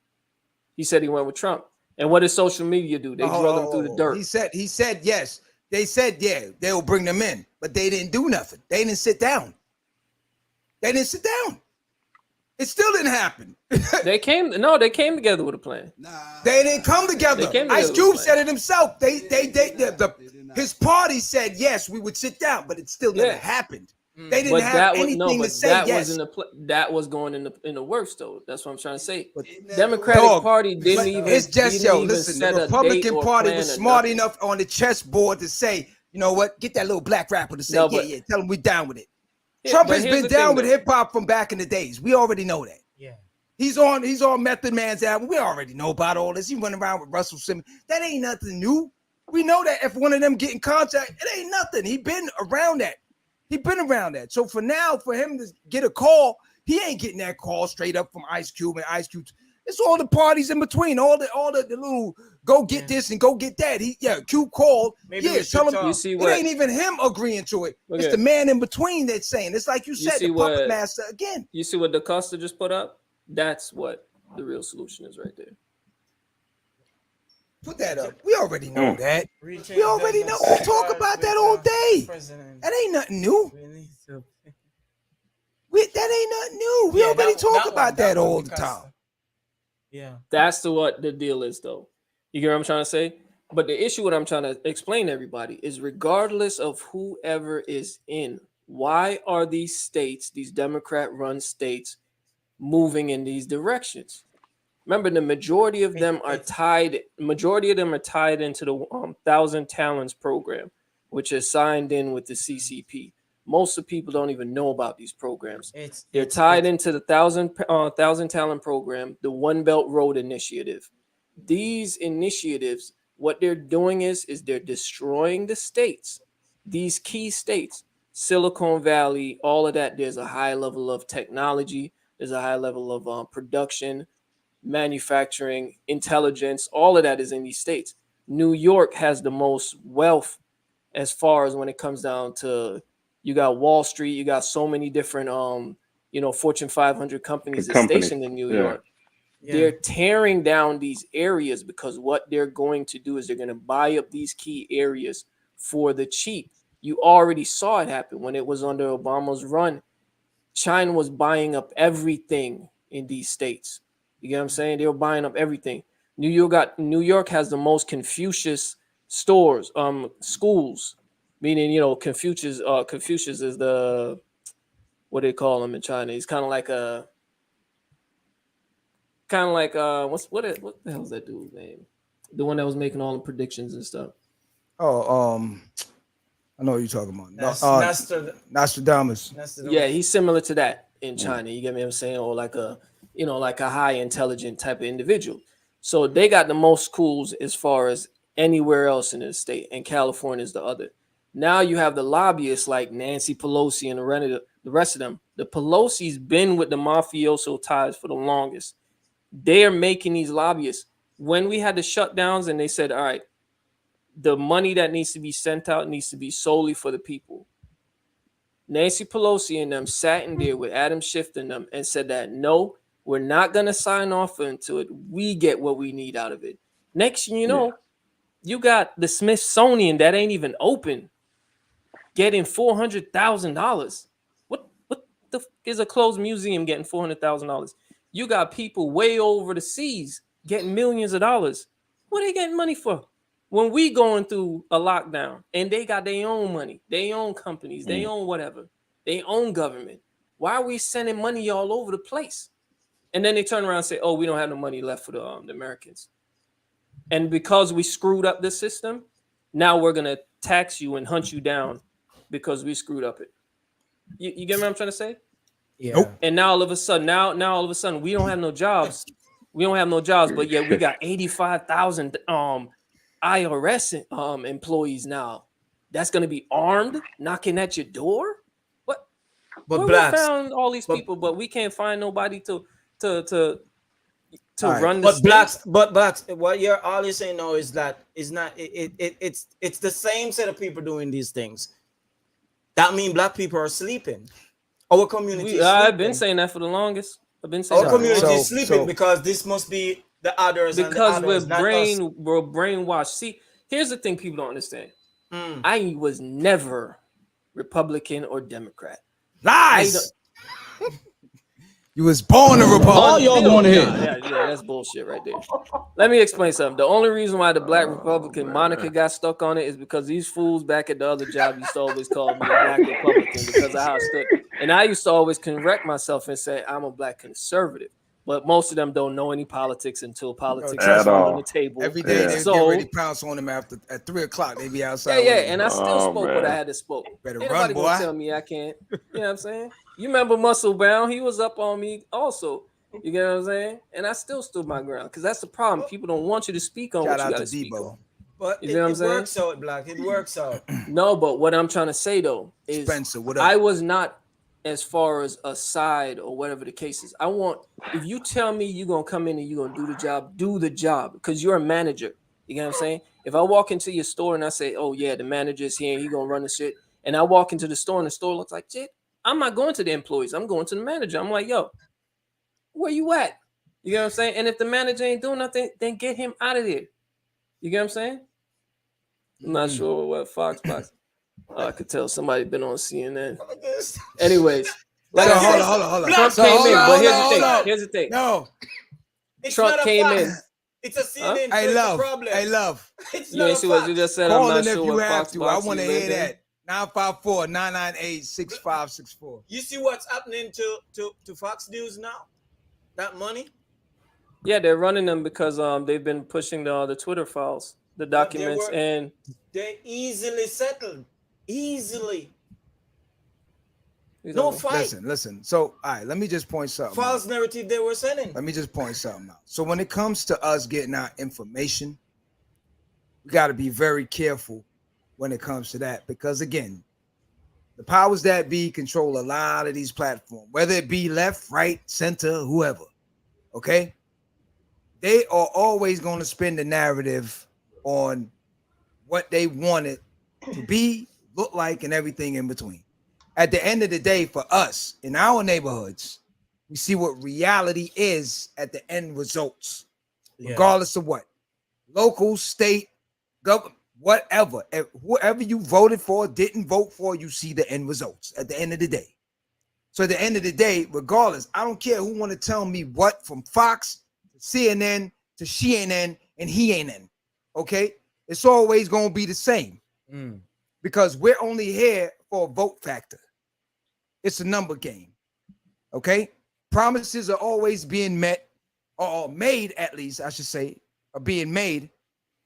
He said he went with Trump. And what did social media do? They drug them through the dirt. He said yes. They said they'll bring them in, but they didn't do nothing. They didn't sit down. It still didn't happen. They came together with a plan. They didn't come together. Ice Cube said it himself. His party said yes, we would sit down, but it still never happened. They didn't have anything to say yes. That was going in the works though. That's what I'm trying to say. But Democratic Party didn't even. It's just listen. The Republican Party was smart enough on the chessboard to say, you know what? Get that little black rapper to say, tell him we're down with it. Trump has been down with hip hop from back in the days. We already know that. Yeah. He's on Method Man's album. We already know about all this. He went around with Russell Simmons. That ain't nothing new. We know that if one of them get in contact, it ain't nothing. He been around that. So for now, for him to get a call, he ain't getting that call straight up from Ice Cube and Ice Cube. It's all the parties in between, all the little go get this and go get that. Q called. Maybe we Yeah, should tell him talk. You see it what? ain't even him agreeing to it. Okay. It's the man in between that's saying. It's like you said, see the puppet what- master again. You see what DaCosta just put up? That's what the real solution is right there. Put that up. We already know that. Reaching We already know. We talk about that all day. President. That ain't nothing new. We need to- That ain't nothing new. We Yeah, already that- talk that about one- that one all the because- time. Yeah. That's what the deal is, though. You get what I'm trying to say? But the issue, what I'm trying to explain to everybody, is regardless of whoever is in, why are these states, these Democrat-run states, moving in these directions? Remember, the majority of them are tied. Majority of them are tied into the 1,000 Talents program, which is signed in with the CCP. Most of the people don't even know about these programs. They're tied into the 1,000 Talent program, the One Belt Road Initiative. These initiatives, what they're doing is they're destroying the states, these key states, Silicon Valley, all of that. There's a high level of technology. There's a high level of production, manufacturing, intelligence. All of that is in these states. New York has the most wealth as far as when it comes down to, you got Wall Street, you got so many different Fortune 500 companies that stationed in New York. They're tearing down these areas because what they're going to do is they're going to buy up these key areas for the cheap. You already saw it happen when it was under Obama's run. China was buying up everything in these states. You get what I'm saying? They were buying up everything. New York has the most Confucius stores, schools, meaning Confucius is the, what they call him in China. He's kind of like what the hell is that dude's name? The one that was making all the predictions and stuff. Oh, I know what you're talking about. Nostradamus. Nostradamus. Yeah, he's similar to that in China. You get me what I'm saying? Or like a high intelligent type of individual. So they got the most schools as far as anywhere else in the state, and California is the other. Now you have the lobbyists like Nancy Pelosi and the rest of them. The Pelosi's been with the mafioso ties for the longest. They are making these lobbyists. When we had the shutdowns and they said, all right, the money that needs to be sent out needs to be solely for the people. Nancy Pelosi and them sat in there with Adam Schiff and them and said that, no, we're not going to sign off into it. We get what we need out of it. Next thing you know, you got the Smithsonian that ain't even open getting $400,000. What the is a closed museum getting $400,000? You got people way over the seas getting millions of dollars. What are they getting money for? When we going through a lockdown and they got their own money, their own companies, their own whatever, their own government, why are we sending money all over the place? And then they turn around and say, oh, we don't have no money left for the Americans. And because we screwed up the system, now we're going to tax you and hunt you down because we screwed up it. You get what I'm trying to say? Yeah. Nope. And now all of a sudden, we don't have no jobs. We don't have no jobs, but yet we got 85,000 IRS employees now. That's going to be armed, knocking at your door. What? But we found all these people, but we can't find nobody to run the blacks. What you're always saying now is that it's the same set of people doing these things. That means black people are sleeping. Our community. I've been saying that for the longest. I've been saying our community is sleeping because this must be the others. Because and the others, we're brainwashed. See, here's the thing people don't understand. I was never Republican or Democrat. Lies. You was born a Republican. All y'all going ahead. Yeah, that's bullshit right there. Let me explain something. The only reason why the black Republican moniker got stuck on it is because these fools back at the other job used to always call me a black Republican because of how I stood. And I used to always correct myself and say I'm a black conservative. But most of them don't know any politics until politics is on the table. Every day they get ready to pounce on them at 3:00. They be outside. Yeah, and I still spoke what I had to spoke. Better Ain't run, nobody boy. gonna tell me I can't. You know what I'm saying? You remember Muscle Bound? He was up on me also. You get what I'm saying? And I still stood my ground because that's the problem. People don't want you to speak on what you got to speak on. But you know what I'm saying? Works out, black. It works out. No, but what I'm trying to say though is Spencer, what up? I was not as far as a side or whatever the case is. I want, if you tell me you're gonna come in and you're gonna do the job because you're a manager. You get what I'm saying? If I walk into your store and I say, oh yeah, the manager's here and he's gonna run the shit, and I walk into the store and the store looks like shit, I'm not going to the employees, I'm going to the manager. I'm like, yo, where you at? You get what I'm saying? And if the manager ain't doing nothing, then get him out of there. You get what I'm saying? I'm not sure what Fox Box. I could tell somebody been on CNN. Anyways, like So, I said, hold on. Trump So, came hold in, on, but hold here's on, the thing. hold on. Here's the thing. No, It's Trump not a came fact. in. It's a CNN. hey, so love. It's a problem. Hey, love. It's You not ain't a see what fact. you just said. Call I'm not in if sure you what have Fox to. I Box want to you hear live in. that. 954-998-6564. You see what's happening to Fox News now? That money? Yeah, they're running them because they've been pushing the Twitter files, the documents, and they easily settled. Easily. you No know, fight. Listen. So, all right, let me just point something False out. narrative they were sending. Let me just point something out. So when it comes to us getting our information, we got to be very careful when it comes to that because, again, the powers that be control a lot of these platforms, whether it be left, right, center, whoever, okay? They are always going to spin the narrative on what they want it to be, look like, and everything in between. At the end of the day, for us in our neighborhoods, we see what reality is at the end results, regardless of what. Local, state, government, whatever. Whoever you voted for, didn't vote for, you see the end results at the end of the day. So at the end of the day, regardless, I don't care who want to tell me what, from Fox to CNN to CNN and he ain't in. Okay? It's always going to be the same because we're only here for a vote factor. It's a number game. Okay? Promises are always being met or made, at least, I should say, are being made,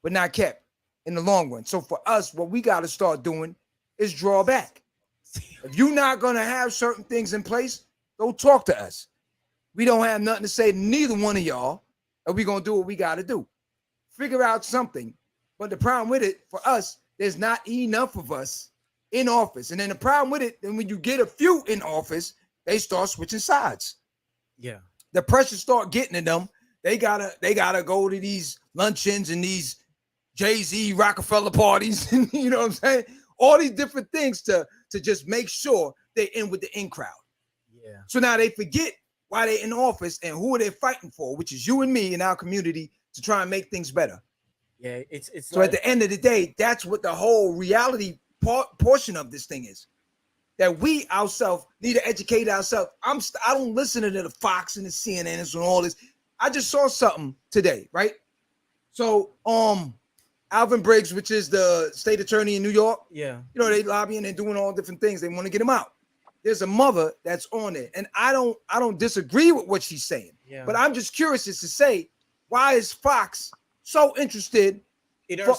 but not kept in the long run. So for us, what we got to start doing is draw back. If you're not going to have certain things in place, don't talk to us. We don't have nothing to say to neither one of y'all, and we're going to do what we got to do. Figure out something. But the problem with it, for us, there's not enough of us in office. And then the problem with it, then when you get a few in office, they start switching sides. Yeah. The pressure start getting to them. They gotta go to these luncheons and these Jay-Z Rockefeller parties, and you know what I'm saying? All these different things to just make sure they're in with the in crowd. Yeah. So now they forget why they're in office and who they're fighting for, which is you and me in our community to try and make things better. Yeah, it's so like, at the end of the day, that's what the whole reality portion of this thing is. That we ourselves need to educate ourselves. I don't listen to the Fox and the CNN and all this. I just saw something today, right? So Alvin Briggs, which is the state attorney in New York, yeah, you know, they lobbying and doing all different things. They want to get him out. There's a mother that's on it, and I don't disagree with what she's saying. Yeah. But I'm just curious as to say, why is Fox so interested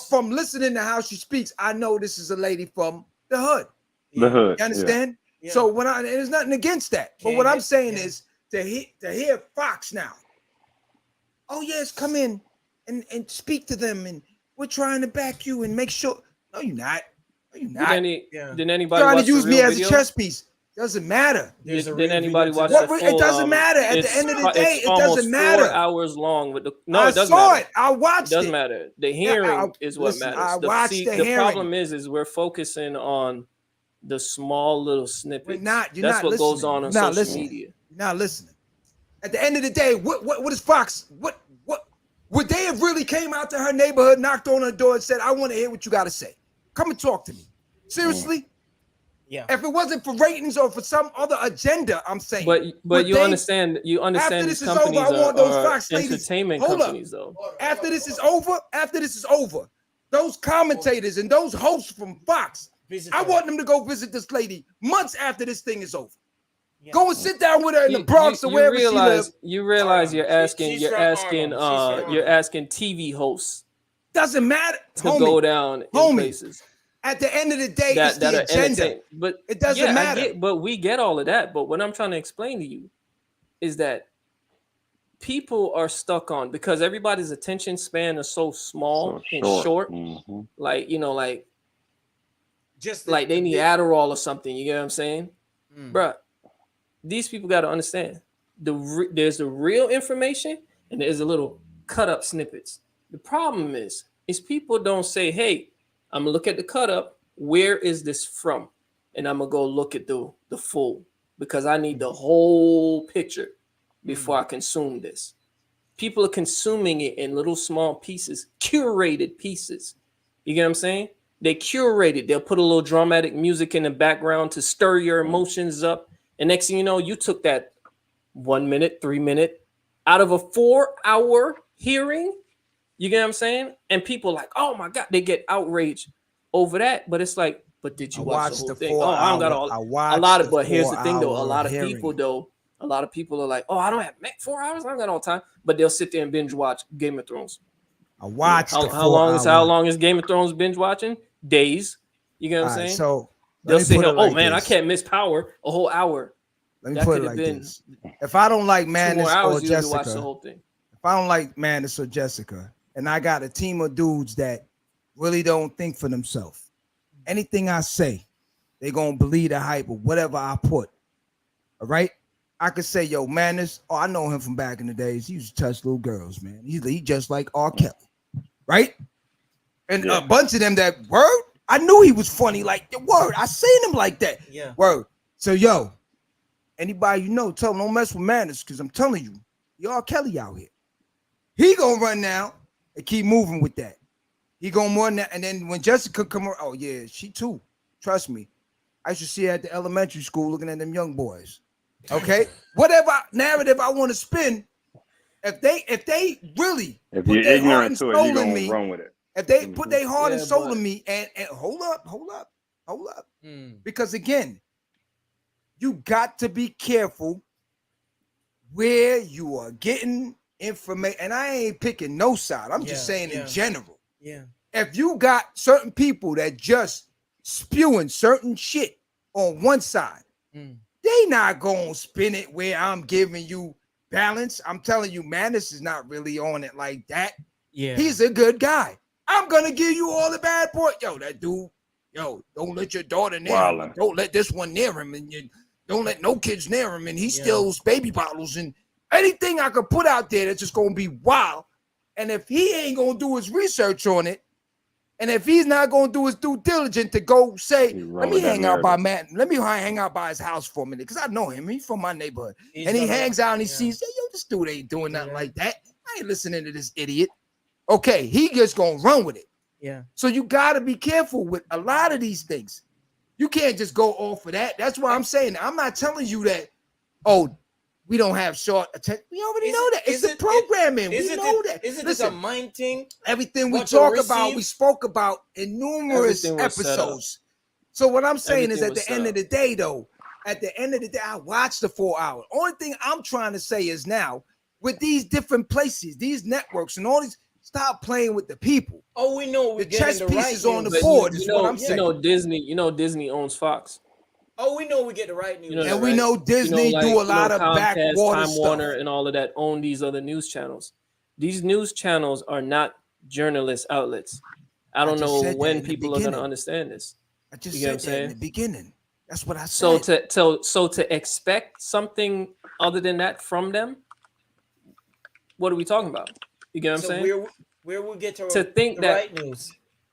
from listening to how she speaks? I know this is a lady from the hood. The hood. You understand? Yeah. So there's nothing against that. But what I'm saying is to hear Fox now. Oh yes, come in and speak to them, and we're trying to back you and make sure. No, you're not. No, you're not. Did anybody trying watch to use the me real as video? a chess piece? Doesn't matter. Did anybody watch the full? It doesn't matter. At the end of the day, it doesn't matter. It's almost 4 hours long. With the I it doesn't saw matter. it. I watched it. Doesn't matter. The hearing is what listen, matters. I watched the the hearing. problem is we're focusing on the small little snippets. You're That's not what listening. goes on social media. You're not listening. At the end of the day, what is Fox? What would they have really came out to her neighborhood, knocked on her door, and said, "I want to hear what you got to say. Come and talk to me." Seriously? Yeah. If it wasn't for ratings or for some other agenda, I'm saying. But you understand after these this is companies over, I want those are Fox ladies. entertainment Hold companies, up. though. After this is over, those commentators and those hosts from Fox, I want them to go visit this lady months after this thing is over. Yeah. Go and sit down with her in the Bronx or wherever she lives. You realize you're asking TV hosts. Doesn't matter to go down in places. At the end of the day, it's the agenda. But it doesn't matter. But we get all of that. But what I'm trying to explain to you is that people are stuck on, because everybody's attention span is so small and short. Mm-hmm. Like, you know, like just like they need Adderall or something. You get what I'm saying? Bruh, these people got to understand there's the real information and there's a little cut up snippets. The problem is people don't say, hey, I'm gonna look at the cut up. Where is this from? And I'm gonna go look at the full, because I need the whole picture before I consume this. People are consuming it in little small pieces, curated pieces. You get what I'm saying? They curate it. They'll put a little dramatic music in the background to stir your emotions up. And next thing you know, you took that 1 minute, 3 minute out of a 4-hour hearing. You get what I'm saying? And people like, oh my God, they get outraged over that. But it's like, but did you watch the whole thing? Oh, I don't got all. A lot of, but here's the thing though. A lot of people are like, oh, I don't have 4 hours. I don't got all time. But they'll sit there and binge watch Game of Thrones. I watched how long is Game of Thrones binge watching? Days. You get what I'm saying? So they'll say, oh man, I can't miss Power a whole hour. Let me put it like this. If I don't like Madness or Jessica, watch the whole thing. If I don't like Madness or Jessica, and I got a team of dudes that really don't think for themselves, anything I say, they're gonna believe the hype or whatever I put. All right. I could say, yo, Madness, oh, I know him from back in the days. He used to touch little girls, man. He just like R. Kelly, right? And a bunch of them that word, I knew he was funny. Like, the word, I seen him like that. Yeah. Word. So, yo, anybody you know, tell them don't mess with Madness, because I'm telling you, you R. Kelly out here. He gonna run now and keep moving with that. He gonna run that. And then when Jessica come around, oh yeah, she too. Trust me. I used to see her at the elementary school looking at them young boys. Okay, whatever narrative I want to spin, if they really if put you're their heart ignorant and to it, soul you're in gonna me, run with it. if they put their heart and soul but- in me, and hold up, because again, you got to be careful where you are getting information. And I ain't picking no side. I'm just saying in general. Yeah. If you got certain people that just spewing certain shit on one side. They not gonna spin it where I'm giving you balance. I'm telling you, Madness is not really on it like that. Yeah. He's a good guy. I'm gonna give you all the bad points. Yo, that dude, yo, don't let your daughter near him. Don't let this one near him, and you don't let no kids near him. And he steals baby bottles and anything I could put out there that's just gonna be wild. And if he ain't gonna do his research on it, and if he's not gonna do his due diligence to go say, let me hang out by Matt, let me hang out by his house for a minute, because I know him. He's from my neighborhood. And he hangs out and he sees, yo, this dude ain't doing nothing like that. I ain't listening to this idiot. Okay, he just gonna run with it. Yeah. So you gotta be careful with a lot of these things. You can't just go off of that. That's why I'm saying I'm not telling you that, oh, we don't have short attention. We already know that. It's the programming. We know that. Is it a mind thing? Everything we talk about, we spoke about in numerous episodes. So what I'm saying is at the end of the day, though, I watched the 4 hours. Only thing I'm trying to say is now, with these different places, these networks and all these, stop playing with the people. Oh, we know the chess pieces on the board is what I'm saying. Disney owns Fox. Oh, we know we get the right news. And we know Disney do a lot of backwater Time stuff. Warner and all of that own these other news channels. These news channels are not journalist outlets. I don't know when people are going to understand this. I just said that in the beginning. That's what I said. So to expect something other than that from them, what are we talking about? You get what I'm saying? Where we get to think the that right news.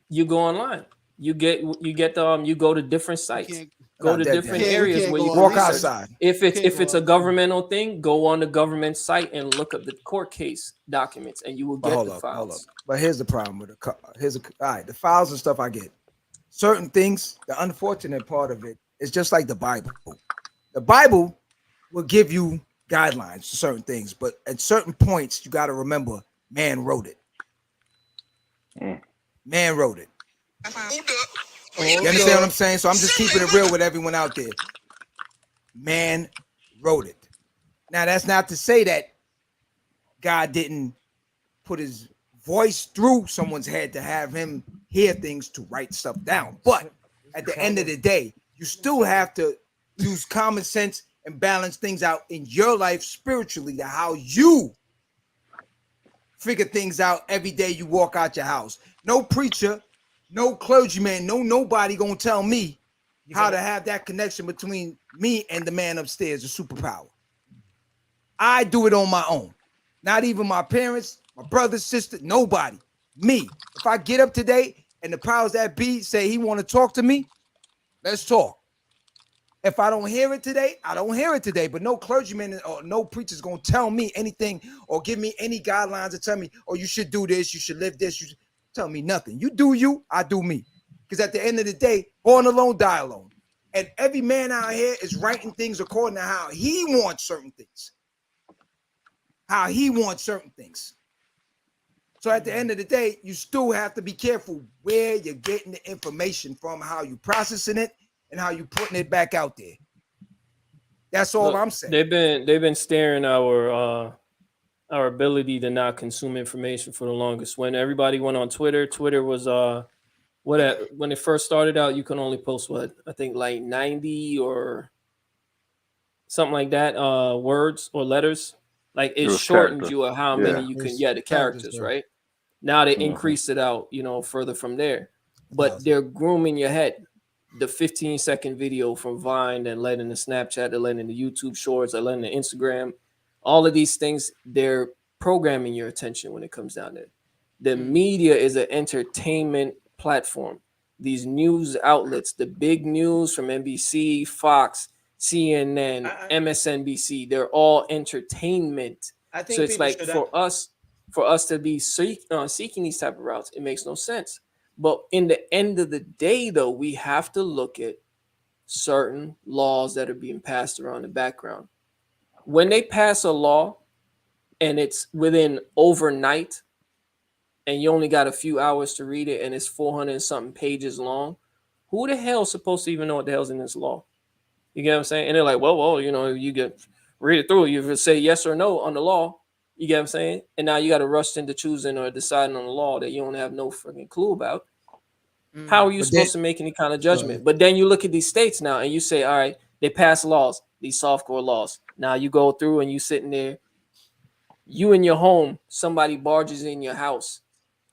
You go online. You go to different sites. Go to different areas where you can walk research. outside. If it's a governmental thing, go on the government site and look up the court case documents, and you will get the files. Hold up. But here's the problem with the files and stuff I get. Certain things, the unfortunate part of it is just like the Bible. The Bible will give you guidelines to certain things, but at certain points, you got to remember, man wrote it. Man wrote it. You understand what I'm saying? So I'm just keeping it real with everyone out there. Man wrote it. Now, that's not to say that God didn't put his voice through someone's head to have him hear things to write stuff down. But at the end of the day, you still have to use common sense and balance things out in your life spiritually to how you figure things out every day you walk out your house. No preacher, no clergyman, nobody gonna tell me how to have that connection between me and the man upstairs, a superpower. I do it on my own. Not even my parents, my brother, sister, nobody. Me. If I get up today and the powers that be say he want to talk to me, let's talk. If I don't hear it today, I don't hear it today. But no clergyman or no preacher is going to tell me anything or give me any guidelines or tell me, oh, you should do this, you should live this. You should tell me nothing. You do you, I do me. Because at the end of the day, born alone, die alone. And every man out here is writing things according to how he wants certain things. How he wants certain things. So at the end of the day, you still have to be careful where you're getting the information from, how you processing it, and how you putting it back out there. That's all I'm saying. They've been staring our ability to not consume information for the longest. When everybody went on Twitter, Twitter was when it first started out, you can only post I think like 90 or something like that words or letters. Like it shortened you of how many you can the characters, right? Now they increased it out, further from there. But they're grooming your head. The 15-second video from Vine and letting the Snapchat, they're letting the YouTube Shorts, they're letting the Instagram, all of these things, they're programming your attention when it comes down there. The media is an entertainment platform. These news outlets, the big news from NBC, Fox, CNN, MSNBC, they're all entertainment. I think so. It's like for us to be seeking these type of routes, it makes no sense. But in the end of the day, though, we have to look at certain laws that are being passed around the background. When they pass a law and it's within overnight and you only got a few hours to read it and it's 400 and something pages long, who the hell is supposed to even know what the hell's in this law? You get what I'm saying? And they're like, well, you get read it through. You say yes or no on the law. You get what I'm saying? And now you got to rush into choosing or deciding on the law that you don't have no freaking clue about. How are you supposed to make any kind of judgment? But then you look at these states now and you say, all right, they pass laws, these softcore laws. Now you go through and you sitting there, you in your home, somebody barges in your house.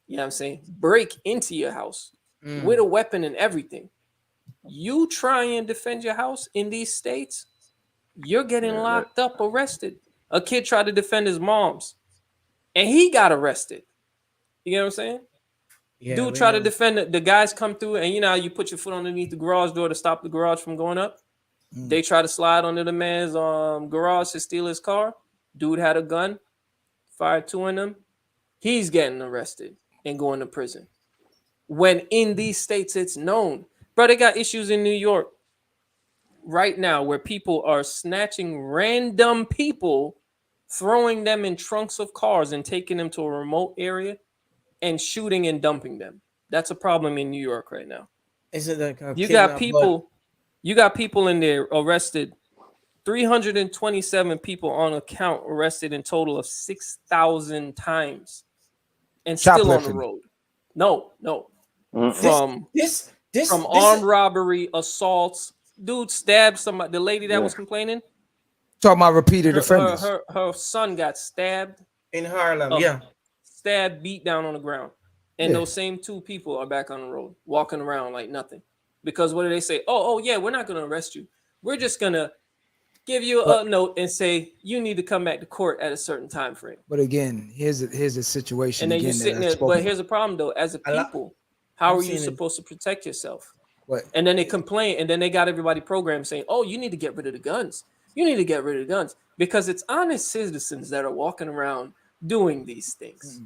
You know what I'm saying? Break into your house with a weapon and everything. You try and defend your house in these states, you're getting locked up, arrested. A kid tried to defend his mom's and he got arrested. You know what I'm saying? Yeah, dude tried to defend the guys come through and you put your foot underneath the garage door to stop the garage from going up. They try to slide under the man's garage to steal his car. Dude had a gun, fired 2 in them. He's getting arrested and going to prison. When in these states it's known. Bro, they got issues in New York right now where people are snatching random people, throwing them in trunks of cars and taking them to a remote area and shooting and dumping them. That's a problem in New York right now. Is it like you got people in there arrested, 327 people on account arrested in total of 6,000 times and still on the road. No. From armed robbery, assaults, dude stabbed somebody, the lady that was complaining. Talking about repeated offenders. Her son got stabbed in Harlem, stabbed, beat down on the ground. And those same 2 people are back on the road, walking around like nothing. Because what do they say? Oh, yeah, we're not going to arrest you. We're just going to give you a note and say you need to come back to court at a certain time frame. But again, here's a situation. And then you're sitting there. But here's a problem, though. As a people, how are you supposed to protect yourself? And then they complain, and then they got everybody programmed saying, oh, you need to get rid of the guns. You need to get rid of the guns. Because it's honest citizens that are walking around doing these things.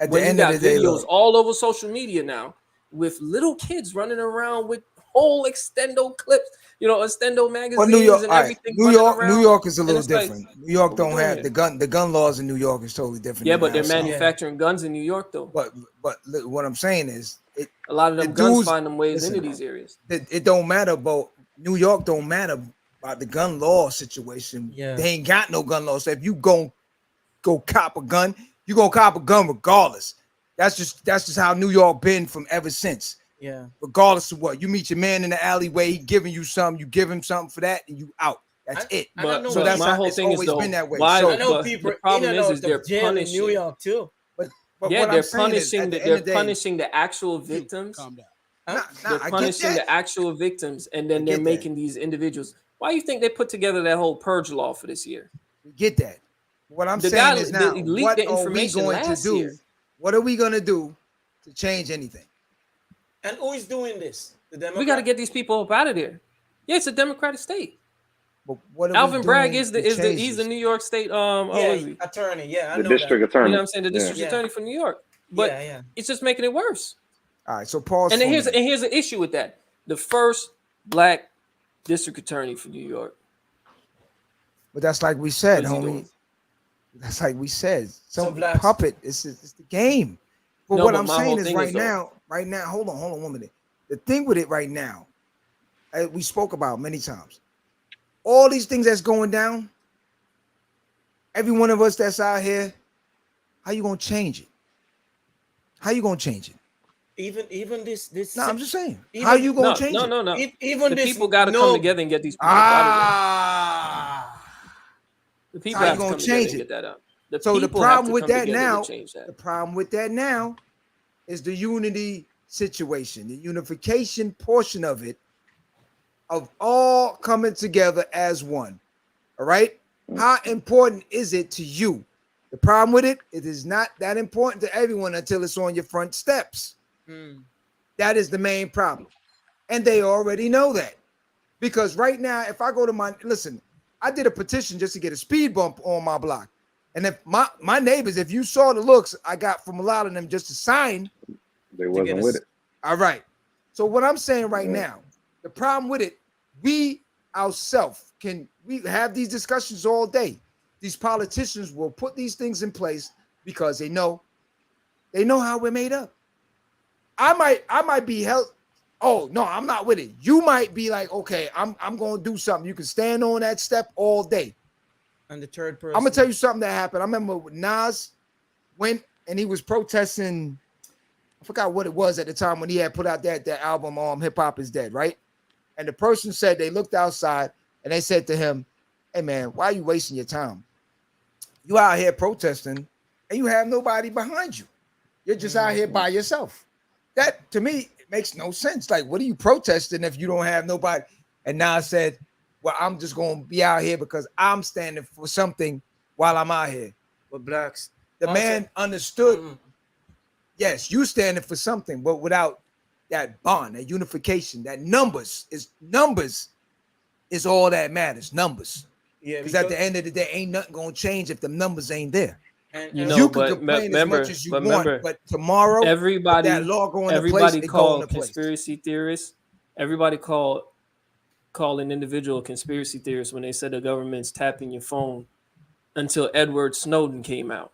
At the end of the day, videos all over social media now with little kids running around with whole extendo clips, extendo magazines New York, and everything. New York is a little different. New York don't have the gun laws in New York is totally different. Yeah, but they're manufacturing guns in New York though. But what I'm saying is a lot of them guns find them ways into these areas. It don't matter about New York, don't matter about the gun law situation. Yeah. They ain't got no gun law. So if you go cop a gun, you gonna cop a gun regardless. That's just how New York been from ever since. Yeah. Regardless of what, you meet your man in the alleyway, he giving you something, you give him something for that, and you out. That's it. So that's my whole thing is though, been that way. I know people. The problem is they're punishing New York too. But they're punishing the actual victims They're I get punishing that. the actual victims, and then I they're get that. making these individuals. Why do you think they put together that whole purge law for this year? We get that. What I'm The saying guy is now, leaked what the are we information going to last do? year. What are we going to do to change anything? And who is doing this? The Democrat? We got to get these people up out of there. Yeah, it's a Democratic state. But what are Alvin we Bragg doing is to he's change the this? New York State yeah, is he? attorney. Yeah, I The know district that. attorney. You know what I'm saying? The district Yeah. attorney for New York. But Yeah. it's just making it worse. All right, so pause. And for then a minute. here's the issue with that. The first black district attorney for New York. But that's like we said, What is he homie. doing? That's like we said. Some Some blacks- puppet. It's the game. But No, what but I'm my saying whole is thing right is, now, hold on 1 minute. The thing with it right now, we spoke about many times. All these things that's going down, every one of us that's out here, how you gonna change it? How you gonna change it? Even this. No, I'm just saying. Even- How you gonna No, change it? no. Even The this people got to no, come together and get these people out of there. Ah. The people How you have to gonna come together change and it? get that out. The So the people have problem to with come that together now, to change that. the problem with that now is the unity situation, the unification portion of it, of all coming together as one. All right. How important is it to you? The problem with it, it is not that important to everyone until it's on your front steps. That is the main problem. And they already know that. Because right now, if I go to listen, I did a petition just to get a speed bump on my block. And if my neighbors, if you saw the looks I got from a lot of them just to sign, They wasn't with it. all right. So what I'm saying right now, the problem with it, we ourselves we have these discussions all day. These politicians will put these things in place because they know how we're made up. I might be held. Oh no, I'm not with it. You might be like, okay, I'm gonna do something. You can stand on that step all day. And the third person. I'm gonna tell you something that happened. I remember when Nas went and he was protesting. I forgot what it was at the time when he had put out that album, Hip Hop Is Dead, right? And the person said they looked outside and they said to him, "Hey man, why are you wasting your time? You out here protesting and you have nobody behind you. You're just out here by yourself." That to me it makes no sense. Like, what are you protesting if you don't have nobody? And Nas said, "Well, I'm just gonna be out here because I'm standing for something while I'm out here." with blacks. The man understood. Yes, you standing for something, but without that bond, that unification, that numbers is all that matters. Numbers. Yeah, Because at the end of the day, ain't nothing gonna change if the numbers ain't there. and, You and know, You can but complain remember- as much as you but want, remember, but tomorrow, Everybody, that law go into everybody place, it go call into place. conspiracy theorists. Everybody call an individual a conspiracy theorist when they said the government's tapping your phone until Edward Snowden came out.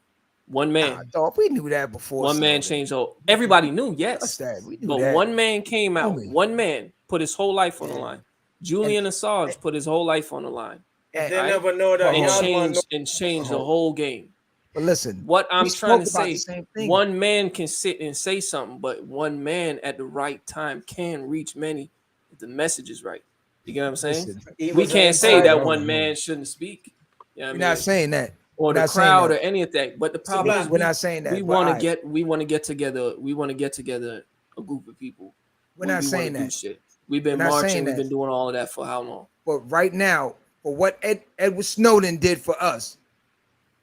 One man. Nah, dog, we knew that before. One man Snowden. changed all. Everybody knew, That's yes. that. We knew But that. one man came out. Homie. One man put his whole life on the line. Julian Assange put his whole life on the line. And they I- never know that Hold on. And changed the whole game. But listen, What I'm we trying to spoke about say, the same thing. one man can sit and say something, but one man at the right time can reach many if the message is right. You get what I'm saying? Listen, We can't say that one no. man shouldn't speak. You know what we're I not mean? saying that. Or we're the not saying crowd that. or anything. But the problem is We're not saying that. we but want all to right, get together. We want to get together a group of people. We're when not we saying wanna do that. shit. We've been We're not marching. saying We've that. been doing all of that for how long? But right now, for what Edward Snowden did for us,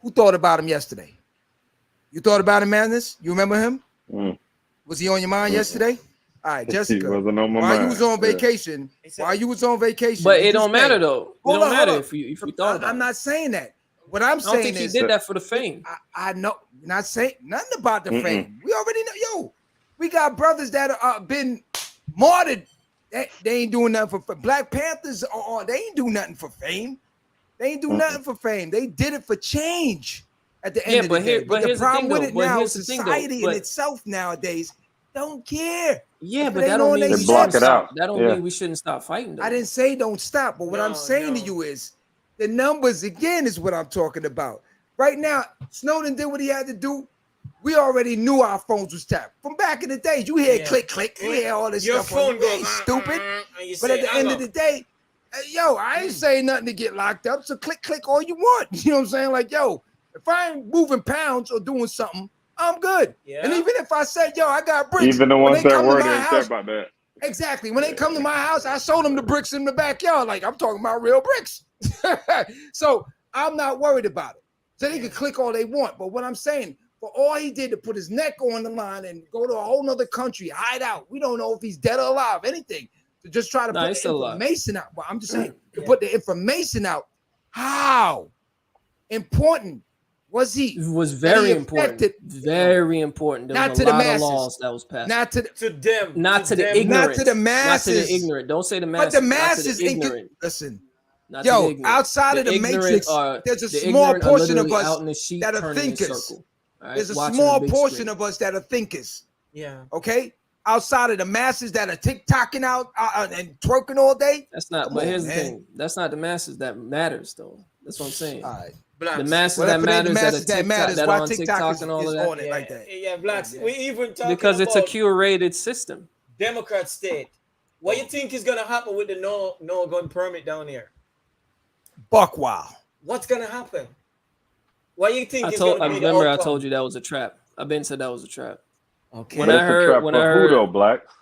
who thought about him yesterday? You thought about him, Madness? You remember him? Was he on your mind yesterday? All right, Jessica. He wasn't on my while mind. you was on Yeah. vacation, while you was on vacation, But did it you don't say- matter though. It Hold don't on, matter hold on. if you thought about I'm it. not saying that. What I'm I don't saying think he is did that for the fame. I know, not saying nothing about the fame. We already know. Yo, we got brothers that are been martyred. They ain't doing nothing for Black Panthers. Or they ain't do nothing for fame. They ain't do nothing for fame. They did it for change. At the end of the day, but the here's the problem thing, with though. it But now, here's the thing, though. society in But- itself nowadays don't care. Yeah, If but it that ain't don't on mean they we block shouldn't it stop. out. That don't Yeah. mean we shouldn't stop fighting. Though. I didn't say don't stop, but what I'm saying to you is the numbers again is what I'm talking about. Right now, Snowden did what he had to do. We already knew our phones was tapped from back in the day. You hear click, click, you hear all this Your stuff. On phone you. goes, We ain't stupid. and you But say, at the hang end up. of the day, yo, I ain't saying nothing to get locked up. So click, click all you want. You know what I'm saying? Like, yo, if I ain't moving pounds or doing something, I'm good. Yeah. And even if I said, yo, I got bricks, Even the when ones they that come were to my didn't care house, about that. Exactly. When they come to my house, I show them the bricks in the backyard. Like I'm talking about real bricks. So I'm not worried about it. So they can click all they want. But what I'm saying, for all he did to put his neck on the line and go to a whole nother country, hide out. We don't know if he's dead or alive, anything. To just try to put the information out. But I'm just saying, to put the information out. How important was he? It was very important. Very important. There was a lot of laws that was passed. Not to them. Not to the ignorant. Not to the masses. Not to the ignorant. Don't say the masses. But the masses, ignorant. Listen. Yo, outside of the matrix, there's a small portion of us that are thinkers. There's a small portion of us that are thinkers. Yeah. Okay? Outside of the masses that are TikToking out and twerking all day. That's not, but here's the thing. That's not the masses that matters, though. That's what I'm saying. All right. Blacks. The masses that matters, that are on TikTok and all of that. On it like that. Yeah, blacks. We even talking because it's a curated system. Democrat state. What you think is gonna happen with the no gun permit down here? Buck wow. What's gonna happen? What you think? I remember I told you that was a trap. I've been said that was a trap. Okay. When I heard who though, blacks.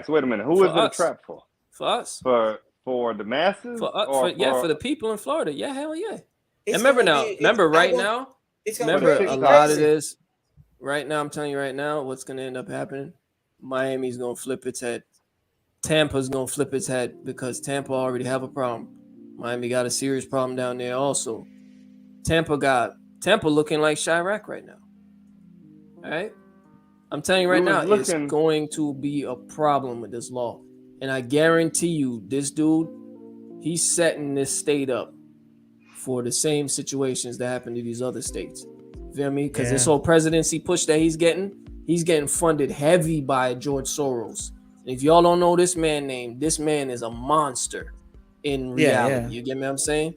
Wait a minute. Who is it a trap for? For us. For the masses. For the people in Florida. Yeah, hell yeah. And remember now. Remember right now. Remember a lot of this. Right now, I'm telling you right now, what's gonna end up happening? Miami's gonna flip its head. Tampa's gonna flip its head because Tampa already have a problem. Miami got a serious problem down there also. Tampa looking like Chirac right now. All right. I'm telling you right now, it's going to be a problem with this law. And I guarantee you, this dude, he's setting this state up for the same situations that happen to these other states. You feel me? Because this whole presidency push that he's getting funded heavy by George Soros. And if y'all don't know this man name, this man is a monster in reality. You get me what I'm saying?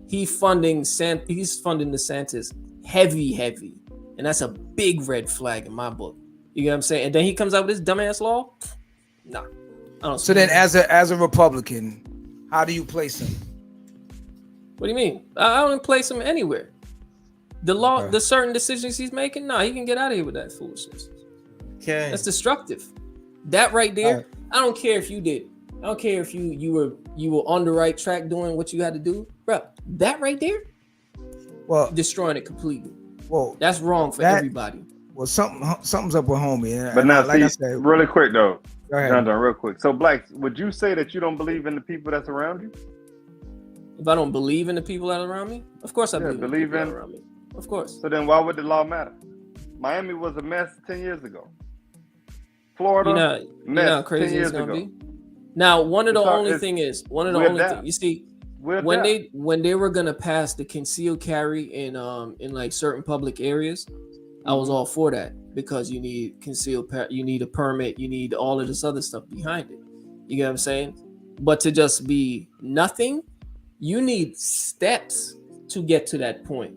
He's funding DeSantis heavy. And that's a big red flag in my book. You get what I'm saying? And then he comes out with this dumbass law? Nah. I don't. So then as a Republican, how do you place him? What do you mean? I don't place him anywhere. The law, the certain decisions he's making, he can get out of here with that foolishness. Okay. That's destructive. That right there, I don't care if you did. I don't care if you were on the right track doing what you had to do. Bro, that right there, destroying it completely. Well, that's wrong for everybody. Well, something's up with homie. But now, like I said, really quick though, go ahead. John, real quick. So, blacks, would you say that you don't believe in the people that's around you? If I don't believe in the people that are around me, of course I believe in the people that are around me. Of course. So then, why would the law matter? Miami was a mess 10 years ago. Florida, you know how crazy it's gonna be. Now, one of the only things you see, when they were gonna pass the concealed carry in like certain public areas, I was all for that because you need you need a permit, you need all of this other stuff behind it. You get what I'm saying? But to just be nothing, you need steps to get to that point.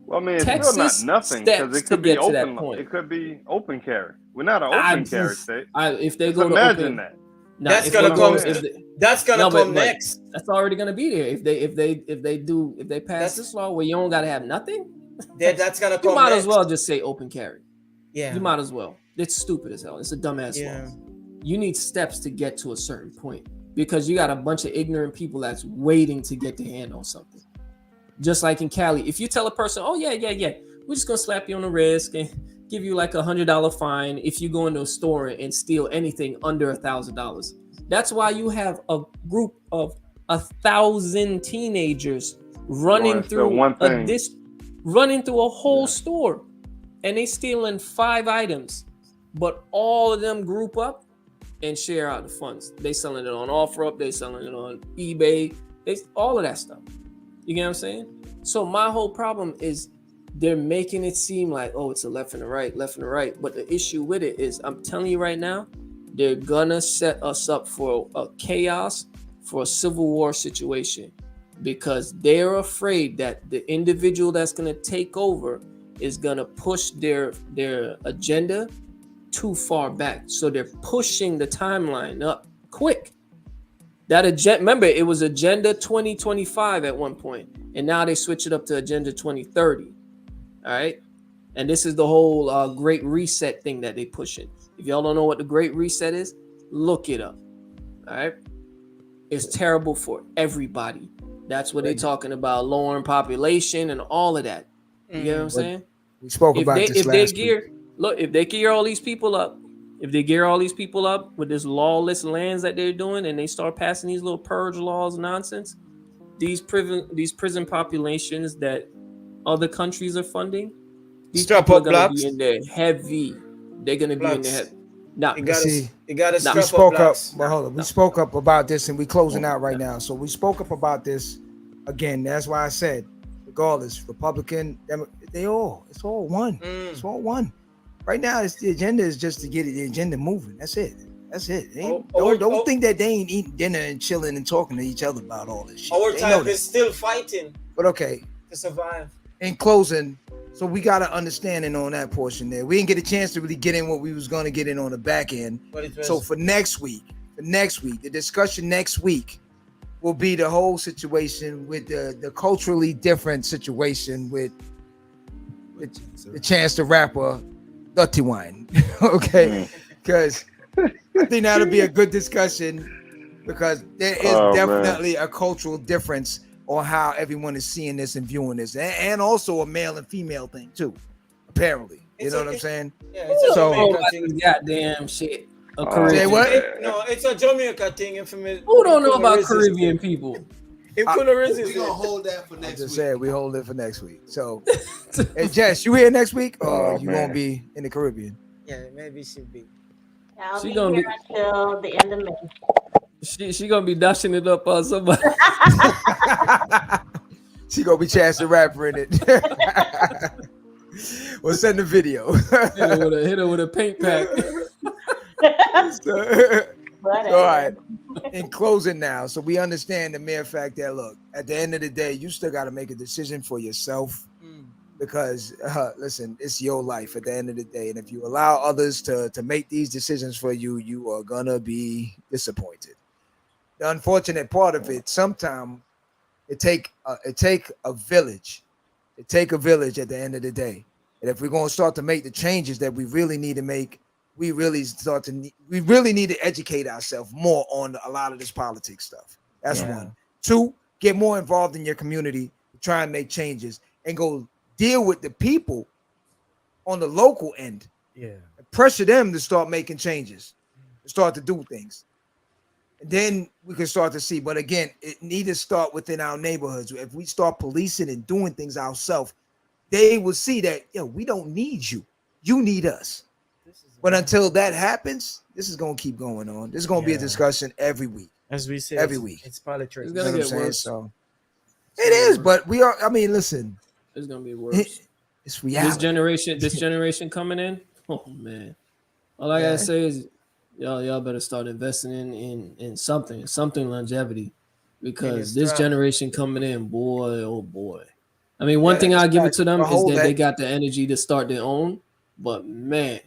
Well, I mean, it's still not nothing because it could be open. It could be open carry. We're not an open carry state. If they go to imagine that. That's gonna come. That's gonna come next. That's already gonna be there. If they pass this law where you don't gotta have nothing, that's gonna come. You might as well just say open carry. Yeah, you might as well. It's stupid as hell. It's a dumbass law. You need steps to get to a certain point because you got a bunch of ignorant people that's waiting to get their hand on something. Just like in Cali, if you tell a person, "Oh yeah, we're just gonna slap you on the wrist and give you like $100 fine if you go into a store and steal anything under $1,000." That's why you have a group of 1,000 teenagers running through a whole store, and they stealing 5 items, but all of them group up and share out the funds. They selling it on OfferUp, they selling it on eBay, all of that stuff. You get what I'm saying? So my whole problem is they're making it seem like, oh, it's a left and a right. But the issue with it is, I'm telling you right now, they're gonna set us up for a chaos, for a civil war situation, because they're afraid that the individual that's gonna take over is gonna push their agenda too far back. So they're pushing the timeline up quick. That agenda, remember, it was Agenda 2025 at one point, and now they switch it up to Agenda 2030. All right, and this is the whole Great Reset thing that they pushing. If y'all don't know what the Great Reset is, look it up. All right. It's terrible for everybody. That's what they're talking about, lowering population and all of that. You get what I'm saying? We spoke about this last week. If they gear all these people up, with this lawless lands that they're doing, and they start passing these little purge laws nonsense, these prison populations that other countries are funding, these Strap people up, are gonna blacks. be in there heavy. They're gonna be in there heavy. Now, You gotta We strap up, spoke up, blacks. but hold on. We spoke up about this, and we closing out right now. So we spoke up about this again. That's why I said, regardless, Republican, it's all one. It's all one. Right now, the agenda is just to get the agenda moving. That's it. Don't think that they ain't eating dinner and chilling and talking to each other about all this shit. Our They know type that. is still fighting But okay, to survive. in closing, so we got an understanding on that portion there. We didn't get a chance to really get in what we was going to get in on the back end. But it was, So for next week, the discussion next week will be the whole situation with the culturally different situation with the Chance the Rapper, Dirty Wine. Okay, because I think that'll be a good discussion because there is definitely a cultural difference on how everyone is seeing this and viewing this, and also a male and female thing too. Apparently, you know what I'm saying? Yeah, it's So- a Jamaica thing. goddamn shit. Say what? No, it's a Jamaica thing. Who don't know about Caribbean people? We're gonna hold that for I next just week. said we hold it for next week. So, hey Jess, you here next week, or you man. won't be in the Caribbean? Yeah, maybe it should be. I'll She be gonna here until the end of May. She gonna be dashing it up on somebody. She gonna be Chance the Rapper in it. We'll send the video. hit her with a paint pack. Whatever. All right. In closing now, so we understand the mere fact that look, at the end of the day, you still got to make a decision for yourself because listen, it's your life at the end of the day, and if you allow others to make these decisions for you, you are gonna be disappointed. The unfortunate part of it, sometimes it take a village. It take a village at the end of the day, and if we're gonna start to make the changes that we really need to make, we really need to educate ourselves more on a lot of this politics stuff. That's one. Two, get more involved in your community, try and make changes, and go deal with the people on the local end. Yeah. And pressure them to start making changes, to start to do things. And then we can start to see. But again, it needs to start within our neighborhoods. If we start policing and doing things ourselves, they will see that, we don't need you. You need us. But until that happens, this is going to keep going on. This is going to be a discussion every week. As we say, every week. It's politics. It's You know gonna what I'm get saying? worse. So it is, but we are. I mean, listen, It's gonna be worse. it's reality. This generation coming in. Oh man, all I gotta say is y'all better start investing in something longevity, because this generation coming in, boy, oh boy. I mean, one thing I give it to them is that they got the energy to start their own. But man,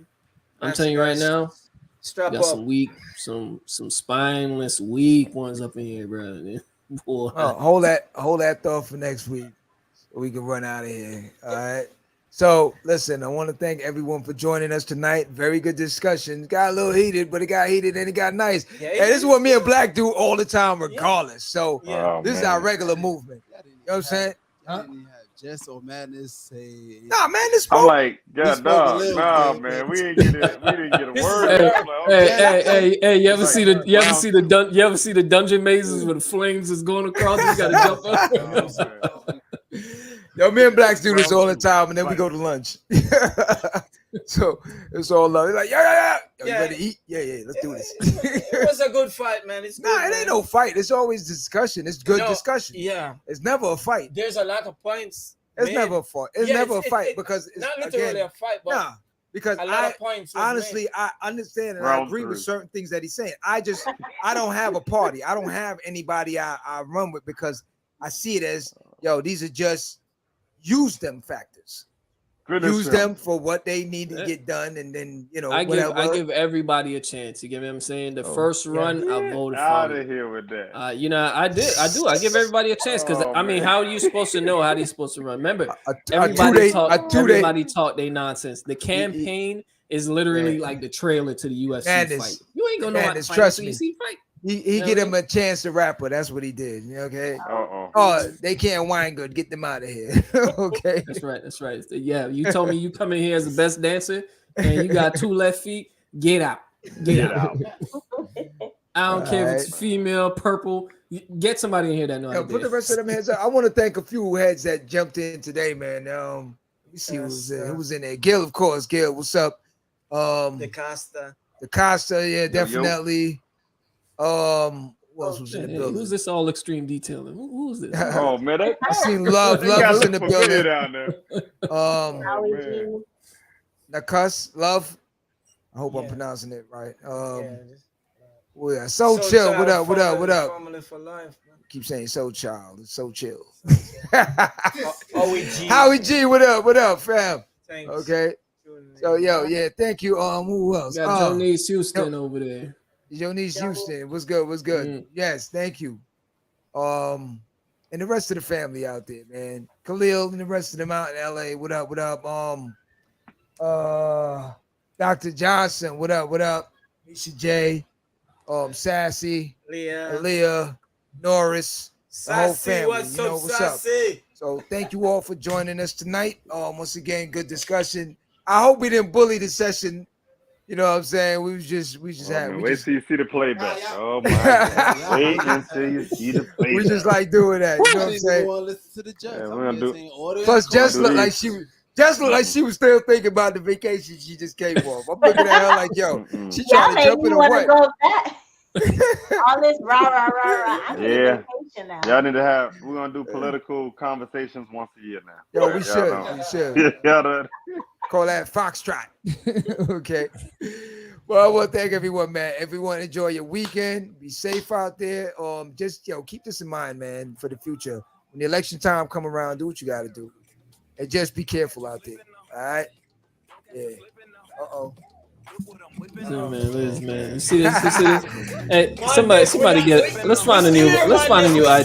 I'm telling you right now, Strap got up. some weak, some spineless, weak ones up in here, bro. Boy. Hold that thought for next week, so we can run out of here. All right. So listen, I want to thank everyone for joining us tonight. Very good discussion. It got a little heated, but it got heated and it got nice. Yeah, Hey, this is what me and Black do all the time, regardless. So Yeah. this is our regular movement. You know what I'm saying? I didn't even have Jess or Madness say. Nah, man, this I'm spoke. like, God, spoke a dog, little nah, bit, man, but- we didn't get a This word. is- in. I'm like, okay. Hey! You ever It's see like the you ever see the dungeon mazes where the flames is going across? You gotta jump up. Oh, man. Yo, me and Blacks do this all the time, and then we go to lunch. So it's all love. It's like, yeah. Yo, you Yeah. ready to eat? Yeah, let's do this. It was a good fight, man. It's good, Nah, it ain't man. no fight. It's always discussion. It's good No, discussion. Yeah, It's never a fight. there's a lot of points. It's made. never a fight. It's Yeah, never a fight because it's, not literally again, a fight, but nah. Because a lot I of points. was honestly, made. I understand and I Round agree with three. certain things that he's saying. I don't have a party. I don't have anybody I run with because I see it as, these are just use them factors. Goodness Use him. them for what they need to get done, and then I whatever. give everybody a chance. You get what I'm saying? The Oh. first run, I voted Out for. of here with that. I do. I give everybody a chance because Oh, I mean, man. how are you supposed to know how they supposed to run? Remember, a everybody two-day- talk. a two-day- Everybody talk they nonsense. The campaign is literally like the trailer to the UFC Madness. fight. You ain't gonna know how to Madness, fight trust until you me. see fight. He get him a chance to rapper. That's what he did. Okay. Oh, they can't whine good. Get them out of here. Okay. That's right. That's right. Yeah, you told me you come in here as the best dancer, and you got 2 left feet. Get out. Get out. I don't care if it's female, purple. Get somebody in here that knows how to Put the dance. rest of them heads up. I want to thank a few heads that jumped in today, man. Let me see who was in there. Gil, of course. Gil, what's up? The Costa, yeah, definitely. Who else was in the building? Who's this all extreme detailing? Who's this? Oh man, I seen Love was in the building. Down there. Nakus, Love. I hope I'm pronouncing it right. So chill. What up? Formula for life, man. Keep saying so child. It's so chill. Howie G, what up, fam? Thanks. Okay. So thank you. Who else? Got Jonice Houston over there. Jonice Houston. What's good? Mm. Yes, thank you. And the rest of the family out there, man. Khalil and the rest of them out in LA. What up? Dr. Johnson, what up? Misha J, Sassy, Leah, Norris, the whole family. What's up? So thank you all for joining us tonight. Once again, good discussion. I hope we didn't bully the session. You know what I'm saying? We just had. Wait till you see the playback. Oh my God! Wait until you see the playback. We just like doing that. You know what I'm saying? Listen to the judge. Yeah, we're gonna do. Plus, Jess looked like she was still thinking about the vacation she just came off. I'm looking at her like, yo, she trying to jump in or what? Go back. All this rah. I need a vacation now. Y'all need to have. We're gonna do political conversations once a year now. Yo, we should. Call that Foxtrot. Okay. Well, I want to thank everyone, man. Everyone enjoy your weekend. Be safe out there. Just keep this in mind, man, for the future. When the election time come around, do what you got to do, and just be careful out there. All right. Yeah. Man. You see this? Hey, somebody get it. Let's find a new IT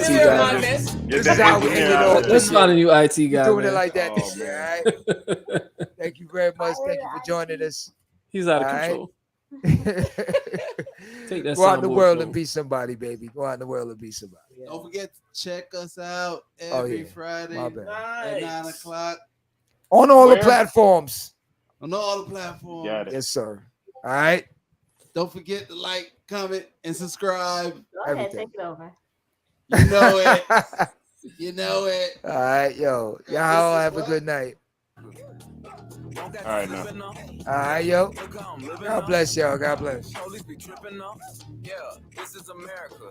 guy. This is how we end it off. Let's find a new IT guy. Doing it like that this year, all right? Thank you very much. Thank you for joining us. He's out of control. Take that. Go out in the world and be somebody, baby. Go out in the world and be somebody. Don't forget to check us out every Friday at 9 o'clock. On all the platforms. On all the platforms. Yes, sir. All right. Don't forget to like, comment, and subscribe. Go ahead, take it over. You know it. You know it. All right, yo. Y'all have a good night. All right, now. All right, yo. God bless y'all. God bless. Yeah, this is America.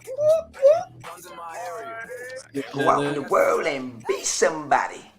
Go out in the world and be somebody.